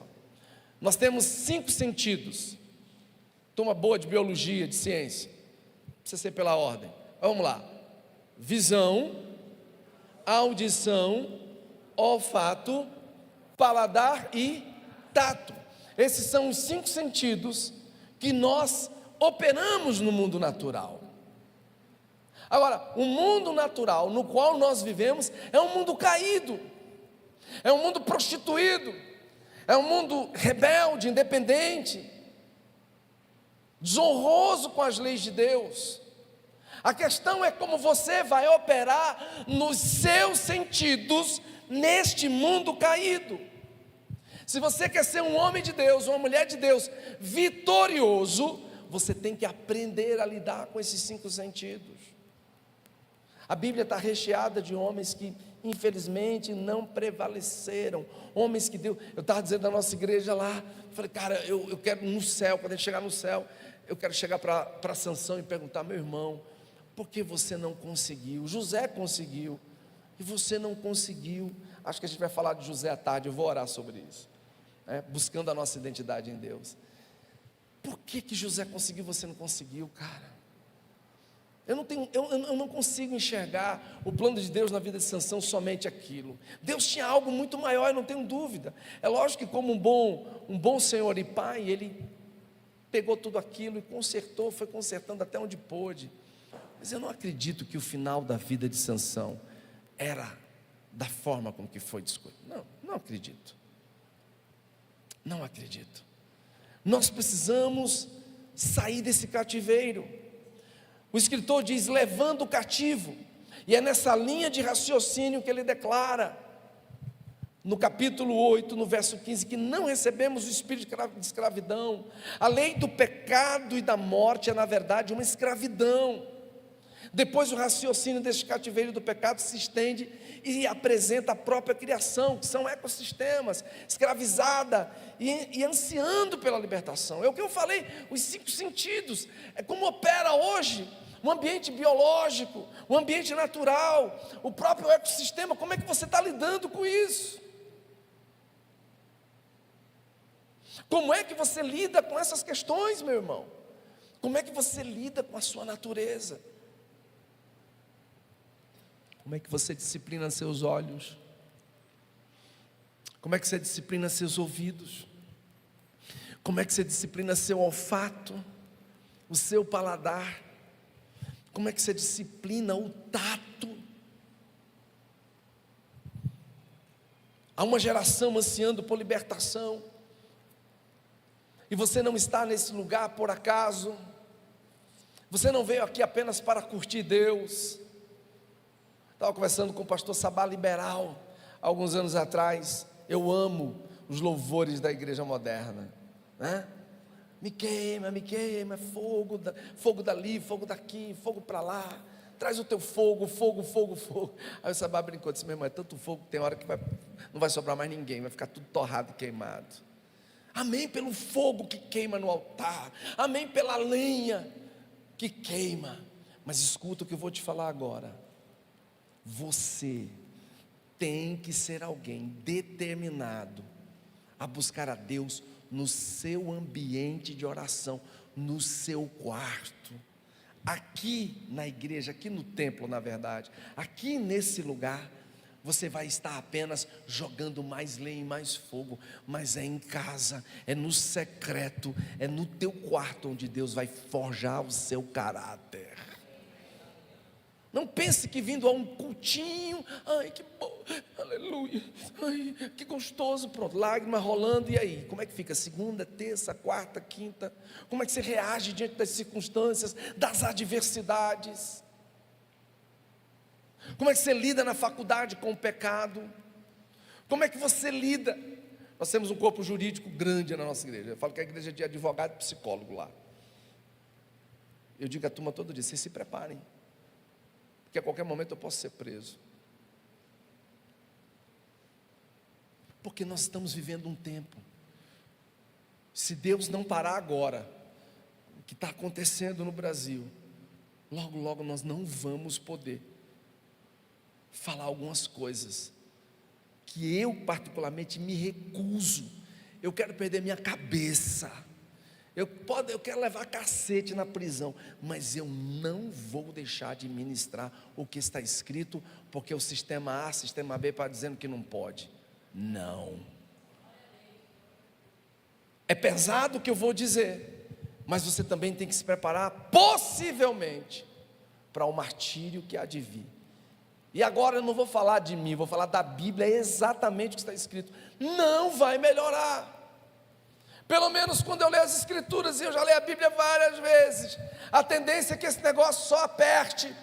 Nós temos 5 sentidos. Turma boa de biologia, de ciência. Precisa ser pela ordem. Vamos lá: visão, audição, olfato, paladar e tato. Esses são os 5 sentidos que nós operamos no mundo natural. Agora, o mundo natural no qual nós vivemos é um mundo caído, é um mundo prostituído, é um mundo rebelde, independente, desonroso com as leis de Deus. A questão é como você vai operar nos seus sentidos neste mundo caído. Se você quer ser um homem de Deus, uma mulher de Deus vitorioso, você tem que aprender a lidar com esses 5 sentidos. A Bíblia está recheada de homens que infelizmente não prevaleceram, homens que Deus, eu estava dizendo da nossa igreja lá, falei, cara, eu quero no céu, quando a gente chegar no céu, eu quero chegar para Sansão e perguntar: meu irmão, por que você não conseguiu? José conseguiu, e você não conseguiu. Acho que a gente vai falar de José à tarde, eu vou orar sobre isso, buscando a nossa identidade em Deus. Por que José conseguiu e você não conseguiu, cara? Eu não consigo enxergar o plano de Deus na vida de Sansão somente aquilo. Deus tinha algo muito maior, eu não tenho dúvida. É lógico que como um bom senhor e pai, ele pegou tudo aquilo e consertou, foi consertando até onde pôde. Mas eu não acredito que o final da vida de Sansão era da forma como que foi escolhido. Não acredito. Não acredito. Nós precisamos sair desse cativeiro. O escritor diz: levando o cativo, e é nessa linha de raciocínio que ele declara, no capítulo 8, no verso 15, que não recebemos o espírito de escravidão. A lei do pecado e da morte é na verdade uma escravidão. Depois o raciocínio deste cativeiro do pecado se estende e apresenta a própria criação, que são ecossistemas, escravizada e ansiando pela libertação. É o que eu falei, os 5 sentidos, é como opera hoje o ambiente biológico, o ambiente natural, o próprio ecossistema. Como é que você está lidando com isso? Como é que você lida com essas questões, meu irmão? Como é que você lida com a sua natureza? Como é que você disciplina seus olhos? Como é que você disciplina seus ouvidos? Como é que você disciplina seu olfato, o seu paladar? Como é que você disciplina o tato? Há uma geração ansiando por libertação, e você não está nesse lugar por acaso. Você não veio aqui apenas para curtir Deus. Estava conversando com o pastor Sabá Liberal alguns anos atrás. Eu amo os louvores da igreja moderna, né? Me queima, fogo dali, fogo daqui, fogo para lá, traz o teu fogo. Aí o Sabá brincou, disse: meu irmão, é tanto fogo que tem hora que não vai sobrar mais ninguém, vai ficar tudo torrado e queimado. Amém pelo fogo que queima no altar, amém pela lenha que queima. Mas escuta o que eu vou te falar agora. Você tem que ser alguém determinado a buscar a Deus no seu ambiente de oração, no seu quarto, aqui na igreja, aqui no templo, na verdade, aqui nesse lugar. Você vai estar apenas jogando mais lenha e mais fogo, mas é em casa, é no secreto, é no teu quarto onde Deus vai forjar o seu caráter. Não pense que vindo a um cultinho, ai que bom, aleluia, ai que gostoso, pronto, lágrima rolando, e aí? Como é que fica? Segunda, terça, quarta, quinta? Como é que você reage diante das circunstâncias, das adversidades? Como é que você lida na faculdade com o pecado? Como é que você lida? Nós temos um corpo jurídico grande na nossa igreja. Eu falo que a igreja é de advogado e psicólogo lá. Eu digo à turma todo dia: vocês se preparem, porque a qualquer momento eu posso ser preso. Porque nós estamos vivendo um tempo, se Deus não parar agora, o que está acontecendo no Brasil, logo logo nós não vamos poder falar algumas coisas que eu particularmente me recuso. Eu quero perder minha cabeça, eu quero levar cacete na prisão, mas eu não vou deixar de ministrar o que está escrito, porque o sistema A, sistema B está dizendo que não pode. Não, é pesado o que eu vou dizer, mas você também tem que se preparar, possivelmente, para o martírio que há de vir. E agora eu não vou falar de mim, vou falar da Bíblia, é exatamente o que está escrito. Não vai melhorar. Pelo menos quando eu leio as Escrituras, e eu já leio a Bíblia várias vezes, a tendência é que esse negócio só aperte.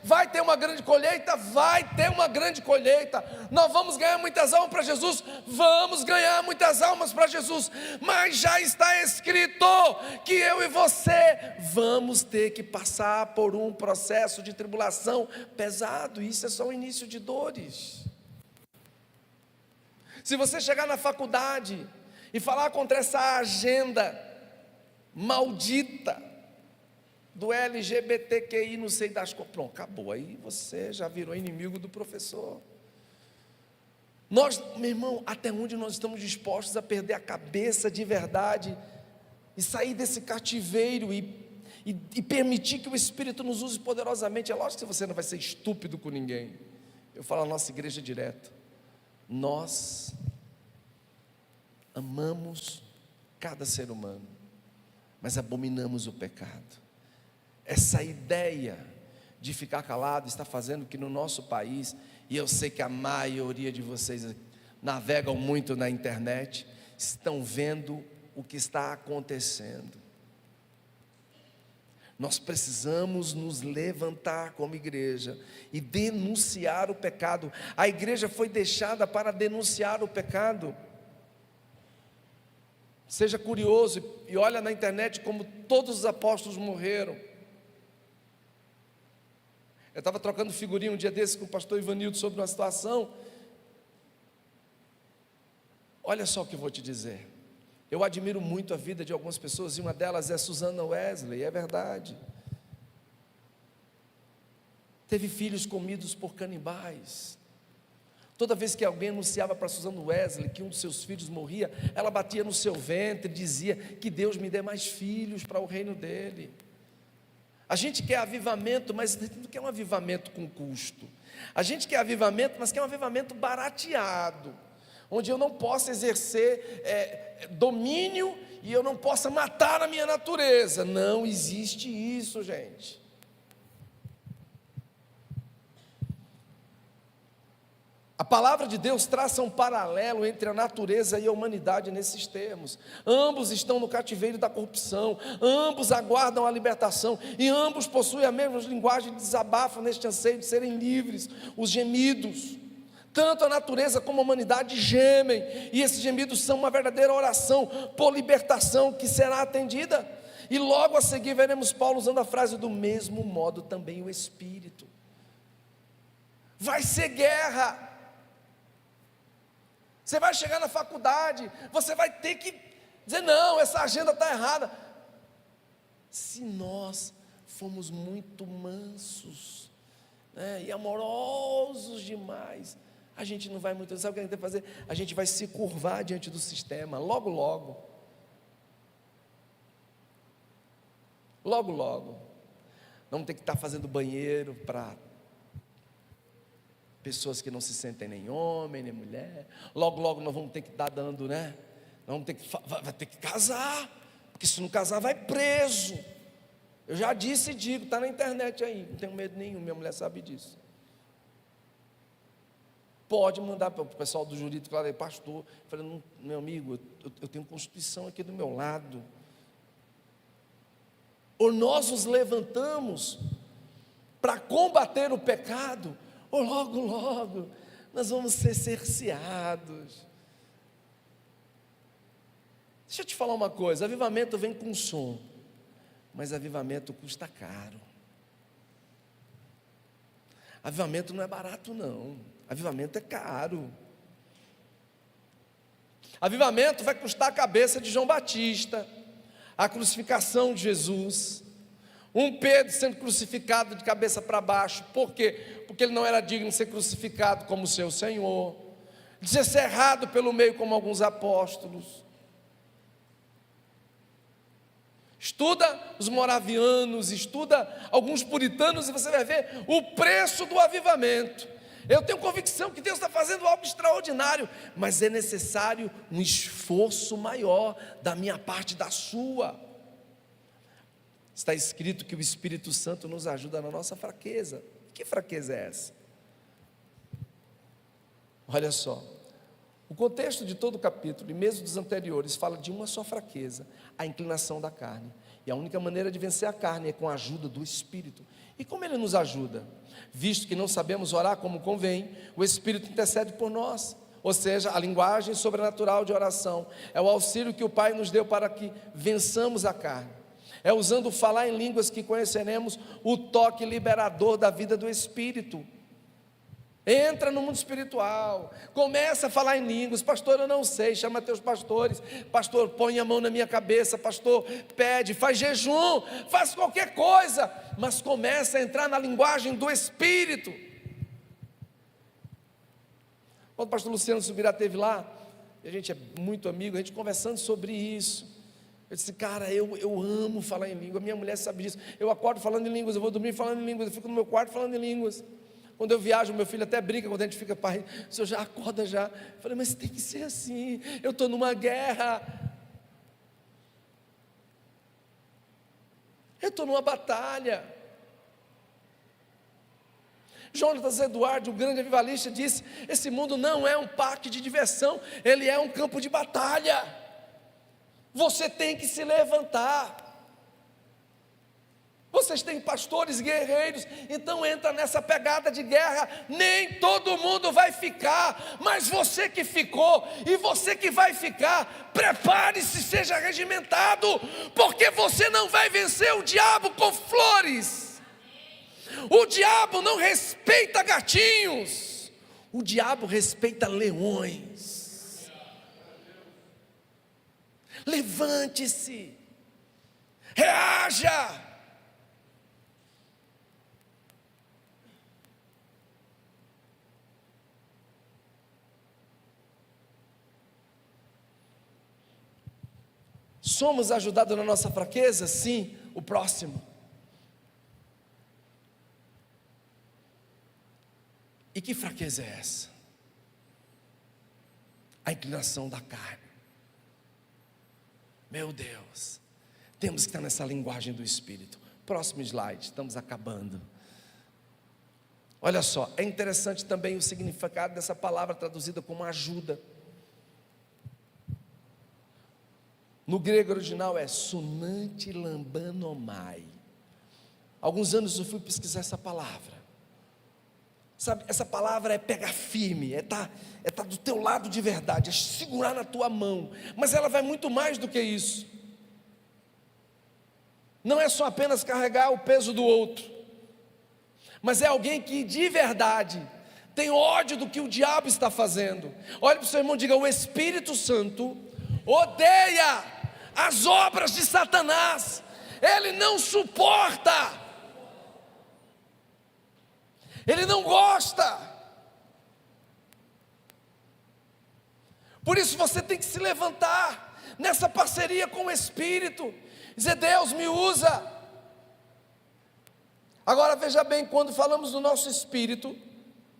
Vai ter uma grande colheita? Vai ter uma grande colheita. Nós vamos ganhar muitas almas para Jesus? Vamos ganhar muitas almas para Jesus. Mas já está escrito que eu e você vamos ter que passar por um processo de tribulação pesado. Isso é só o início de dores. Se você chegar na faculdade e falar contra essa agenda maldita do LGBTQI, não sei das coisas, pronto, acabou, aí você já virou inimigo do professor. Nós, meu irmão, até onde nós estamos dispostos a perder a cabeça de verdade, e sair desse cativeiro, e permitir que o Espírito nos use poderosamente? É lógico que você não vai ser estúpido com ninguém. Eu falo à nossa igreja direto: nós amamos cada ser humano, mas abominamos o pecado. Essa ideia de ficar calado está fazendo que no nosso país, e eu sei que a maioria de vocês navegam muito na internet, estão vendo o que está acontecendo. Nós precisamos nos levantar como igreja e denunciar o pecado. A igreja foi deixada para denunciar o pecado. Seja curioso e olha na internet como todos os apóstolos morreram. Eu estava trocando figurinha um dia desse com o pastor Ivanildo sobre uma situação. Olha só o que eu vou te dizer. Eu admiro muito a vida de algumas pessoas, e uma delas é Susana Wesley, é verdade. Teve filhos comidos por canibais. Toda vez que alguém anunciava para Susana Wesley que um dos seus filhos morria, ela batia no seu ventre e dizia: que Deus me dê mais filhos para o reino dele. A gente quer avivamento, mas não quer um avivamento com custo. A gente quer avivamento, mas quer um avivamento barateado, onde eu não possa exercer domínio e eu não possa matar a minha natureza. Não existe isso, gente. A palavra de Deus traça um paralelo entre a natureza e a humanidade nesses termos. Ambos estão no cativeiro da corrupção, ambos aguardam a libertação, e ambos possuem a mesma linguagem de desabafo neste anseio de serem livres, os gemidos. Tanto a natureza como a humanidade gemem, e esses gemidos são uma verdadeira oração por libertação que será atendida. E logo a seguir veremos Paulo usando a frase: do mesmo modo também o Espírito. Vai ser guerra. Você vai chegar na faculdade, você vai ter que dizer: não, essa agenda está errada. Se nós formos muito mansos, né, e amorosos demais, a gente não vai muito. Sabe o que a gente tem que fazer? A gente vai se curvar diante do sistema, logo, logo. Logo, logo. Vamos ter que estar fazendo banheiro para pessoas que não se sentem nem homem, nem mulher. Logo, logo nós vamos ter que estar dando, né? Nós vamos ter que, vai ter que casar, porque se não casar vai preso. Eu já disse e digo, está na internet aí, não tenho medo nenhum, minha mulher sabe disso. Pode mandar para o pessoal do jurídico lá, pastor. Eu falei, não, meu amigo, eu tenho Constituição aqui do meu lado. Ou nós nos levantamos para combater o pecado, ou logo, logo, nós vamos ser cerceados. Deixa eu te falar uma coisa, avivamento vem com som, mas avivamento custa caro. Avivamento não é barato não, avivamento é caro. Avivamento vai custar a cabeça de João Batista, a crucificação de Jesus, um Pedro sendo crucificado de cabeça para baixo. Por quê? Porque ele não era digno de ser crucificado como seu Senhor, de ser cerrado pelo meio como alguns apóstolos. Estuda os moravianos, estuda alguns puritanos e você vai ver o preço do avivamento. Eu tenho convicção que Deus está fazendo algo extraordinário, mas é necessário um esforço maior da minha parte e da sua. Está escrito que o Espírito Santo nos ajuda na nossa fraqueza. Que fraqueza é essa? Olha só, o contexto de todo o capítulo, e mesmo dos anteriores, fala de uma só fraqueza, a inclinação da carne. E a única maneira de vencer a carne é com a ajuda do Espírito. E como Ele nos ajuda? Visto que não sabemos orar como convém, o Espírito intercede por nós. Ou seja, a linguagem sobrenatural de oração é o auxílio que o Pai nos deu para que vençamos a carne. É usando o falar em línguas que conheceremos o toque liberador da vida do Espírito. Entra no mundo espiritual, começa a falar em línguas. Pastor, eu não sei, chama teus pastores. Pastor, põe a mão na minha cabeça. Pastor, pede, faz jejum, faz qualquer coisa, mas começa a entrar na linguagem do Espírito. Quando o pastor Luciano Subirá esteve lá, e a gente é muito amigo, a gente conversando sobre isso, eu disse, cara, eu amo falar em língua. Minha mulher sabe disso. Eu acordo falando em línguas, eu vou dormir falando em línguas, eu fico no meu quarto falando em línguas. Quando eu viajo, meu filho até brinca, quando a gente fica, pai, o senhor já acorda já. Eu falei, mas tem que ser assim, eu estou numa guerra, eu estou numa batalha. Jonatas Eduardo, o grande avivalista, disse, esse mundo não é um parque de diversão, ele é um campo de batalha. Você tem que se levantar. Vocês têm pastores guerreiros, então entra nessa pegada de guerra. Nem todo mundo vai ficar, mas você que ficou e você que vai ficar, prepare-se, seja regimentado, porque você não vai vencer o diabo com flores. O diabo não respeita gatinhos, o diabo respeita leões. Levante-se, reaja. Somos ajudados na nossa fraqueza? Sim, o próximo. E que fraqueza é essa? A inclinação da carne. Meu Deus, temos que estar nessa linguagem do Espírito. Próximo slide, estamos acabando. Olha só, é interessante também o significado dessa palavra traduzida como ajuda. No grego original é sunanti lambanomai. Alguns anos eu fui pesquisar essa palavra. Sabe, essa palavra é pegar firme, é tá do teu lado de verdade, é segurar na tua mão. Mas ela vai muito mais do que isso. Não é só apenas carregar o peso do outro, mas é alguém que de verdade tem ódio do que o diabo está fazendo. Olhe para o seu irmão e diga, o Espírito Santo odeia as obras de Satanás. Ele não suporta. Ele não gosta. Por isso você tem que se levantar nessa parceria com o Espírito, dizer: Deus, me usa. Agora veja bem, quando falamos do nosso espírito,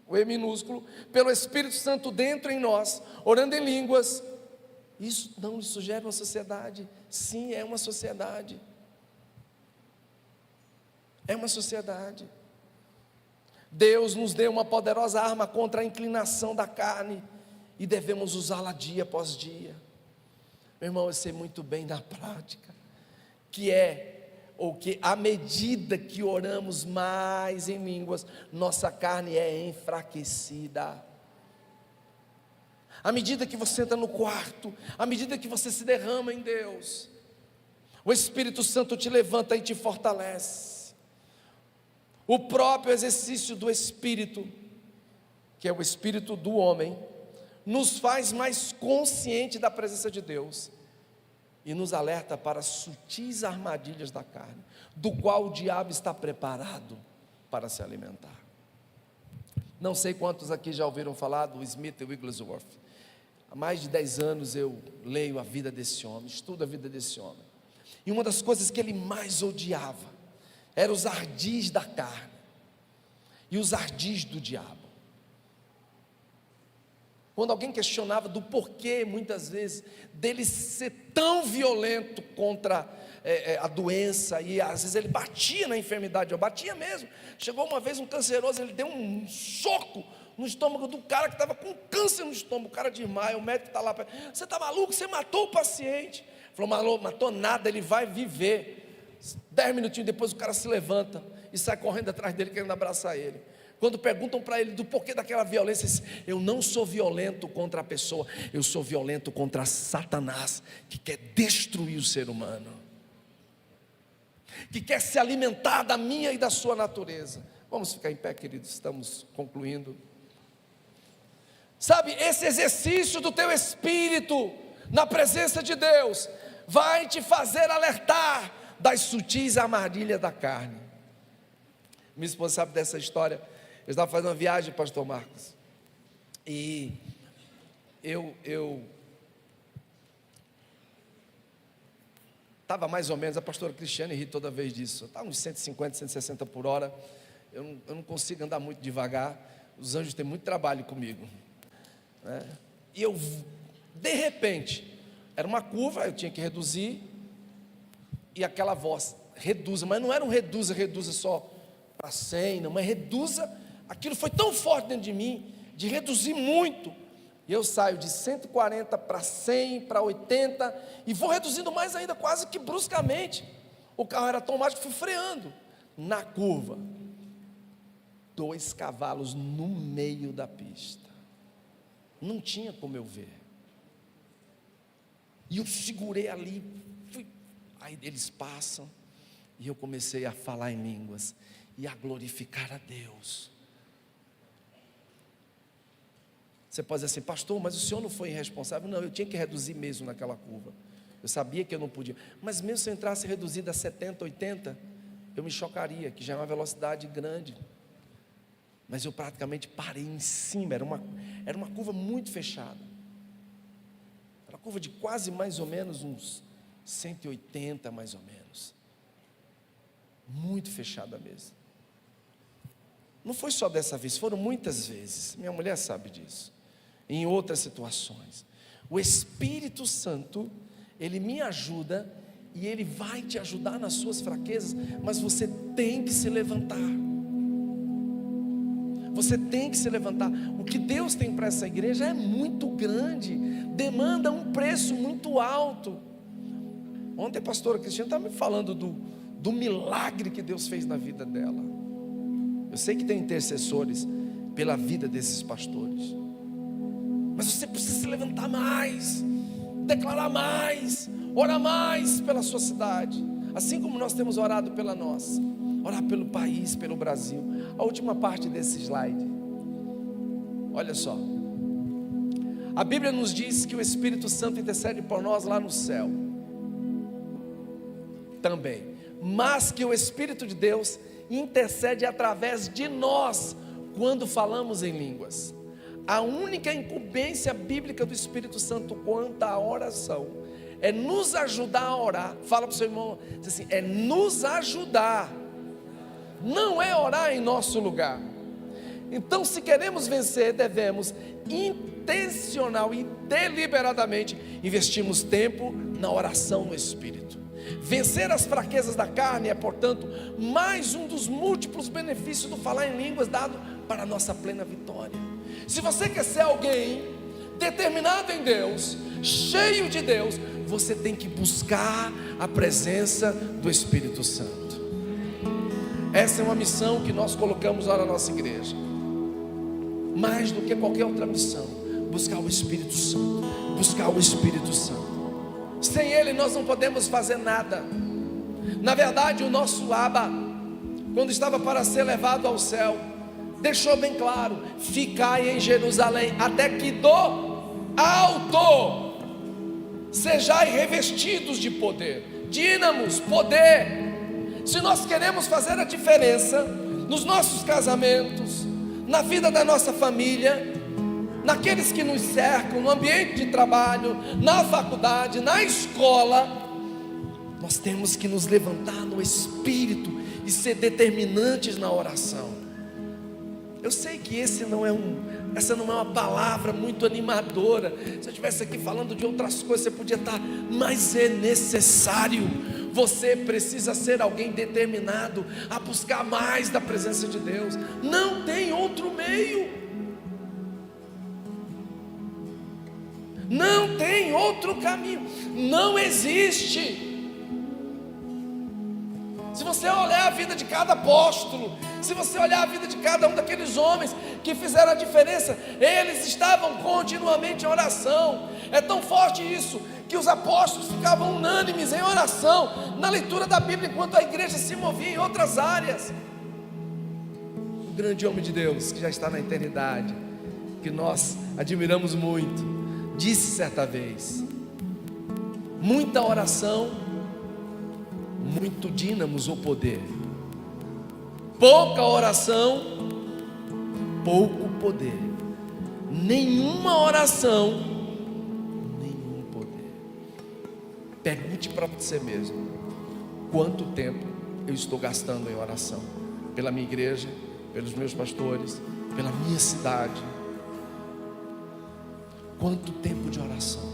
o E minúsculo, pelo Espírito Santo dentro em nós, orando em línguas, isso não sugere uma sociedade? Sim, é uma sociedade. É uma sociedade. Deus nos deu uma poderosa arma contra a inclinação da carne, e devemos usá-la dia após dia. Meu irmão, eu sei muito bem na prática, que à medida que oramos mais em línguas, nossa carne é enfraquecida. À medida que você entra no quarto, à medida que você se derrama em Deus, o Espírito Santo te levanta e te fortalece. O próprio exercício do Espírito, que é o Espírito do homem, nos faz mais consciente da presença de Deus e nos alerta para as sutis armadilhas da carne, do qual o diabo está preparado para se alimentar. Não sei quantos aqui já ouviram falar do Smith Wigglesworth. Há mais de 10 anos eu leio a vida desse homem, estudo a vida desse homem, e uma das coisas que ele mais odiava eram os ardis da carne e os ardis do diabo. Quando alguém questionava do porquê, muitas vezes, dele ser tão violento contra a doença, e às vezes ele batia na enfermidade, batia mesmo. Chegou uma vez um canceroso, ele deu um soco no estômago do cara que estava com câncer no estômago, o cara desmaia, o médico está lá, você está maluco, você matou o paciente. Falou: matou nada, ele vai viver. 10 minutinhos depois o cara se levanta e sai correndo atrás dele, querendo abraçar ele. Quando perguntam para ele do porquê daquela violência, ele diz: eu não sou violento contra a pessoa, eu sou violento contra Satanás, que quer destruir o ser humano, que quer se alimentar da minha e da sua natureza. Vamos ficar em pé, queridos, estamos concluindo. Sabe, esse exercício do teu espírito na presença de Deus vai te fazer alertar das sutis armadilhas da carne. Minha esposa sabe dessa história. Eu estava fazendo uma viagem, pastor Marcos, e eu estava mais ou menos, a pastora Cristiane ri toda vez disso, estava uns 150, 160 por hora, eu não consigo andar muito devagar, os anjos têm muito trabalho comigo, né? E eu, de repente, era uma curva, eu tinha que reduzir, e aquela voz: reduza, mas não era um reduza só para 100, não, mas reduza. Aquilo foi tão forte dentro de mim, de reduzir muito, e eu saio de 140 para 100, para 80, e vou reduzindo mais ainda, quase que bruscamente. O carro era automático, fui freando, na curva, 2 cavalos no meio da pista, não tinha como eu ver, e eu segurei ali, aí eles passam, e eu comecei a falar em línguas, e a glorificar a Deus. Você pode dizer assim: pastor, mas o senhor não foi irresponsável? Não, eu tinha que reduzir mesmo naquela curva, eu sabia que eu não podia, mas mesmo se eu entrasse reduzido a 70, 80, eu me chocaria, que já é uma velocidade grande, mas eu praticamente parei em cima, era uma curva muito fechada, era uma curva de quase mais ou menos uns 180 mais ou menos, muito fechada mesmo. Não foi só dessa vez, foram muitas vezes, minha mulher sabe disso, em outras situações. O Espírito Santo, ele me ajuda, e ele vai te ajudar nas suas fraquezas, mas você tem que se levantar, você tem que se levantar. O que Deus tem para essa igreja é muito grande, demanda um preço muito alto. Ontem a pastora Cristiane estava me falando do milagre que Deus fez na vida dela. Eu sei que tem intercessores pela vida desses pastores, mas você precisa se levantar mais, declarar mais, orar mais pela sua cidade, assim como nós temos orado pela nossa, orar pelo país, pelo Brasil. A última parte desse slide, olha só, a Bíblia nos diz que o Espírito Santo intercede por nós lá no céu também, mas que o Espírito de Deus intercede através de nós quando falamos em línguas, a única incumbência bíblica do Espírito Santo quanto à oração é nos ajudar a orar. Fala para o seu irmão, diz assim, é nos ajudar, não é orar em nosso lugar. Então, se queremos vencer, devemos intencional e deliberadamente investirmos tempo na oração no Espírito. Vencer as fraquezas da carne é, portanto, mais um dos múltiplos benefícios do falar em línguas dado para a nossa plena vitória. Se você quer ser alguém determinado em Deus, cheio de Deus, você tem que buscar a presença do Espírito Santo. Essa é uma missão que nós colocamos lá na nossa igreja. Mais do que qualquer outra missão, buscar o Espírito Santo, buscar o Espírito Santo. Sem Ele nós não podemos fazer nada. Na verdade, o nosso Abba, quando estava para ser levado ao céu, deixou bem claro: ficai em Jerusalém, até que do alto sejai revestidos de poder. Dínamos, poder. Se nós queremos fazer a diferença nos nossos casamentos, na vida da nossa família, naqueles que nos cercam, no ambiente de trabalho, na faculdade, na escola, nós temos que nos levantar no Espírito e ser determinantes na oração. Eu sei que essa não é uma palavra muito animadora. Se eu estivesse aqui falando de outras coisas, você podia estar, mas é necessário. Você precisa ser alguém determinado a buscar mais da presença de Deus. Não tem outro meio. Não tem outro caminho. Não existe. Se você olhar a vida de cada apóstolo, se você olhar a vida de cada um daqueles homens que fizeram a diferença, eles estavam continuamente em oração. É tão forte isso, que os apóstolos ficavam unânimes em oração, na leitura da Bíblia, enquanto a igreja se movia em outras áreas. O grande homem de Deus, que já está na eternidade, que nós admiramos muito, disse certa vez: muita oração, muito dínamos ou poder. Pouca oração, pouco poder. Nenhuma oração, nenhum poder. Pergunte para você mesmo: quanto tempo eu estou gastando em oração? Pela minha igreja, pelos meus pastores, pela minha cidade. Quanto tempo de oração?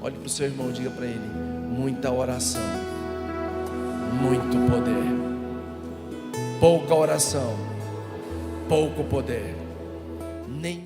Olhe para o seu irmão e diga para ele: muita oração, muito poder. Pouca oração, pouco poder. Nem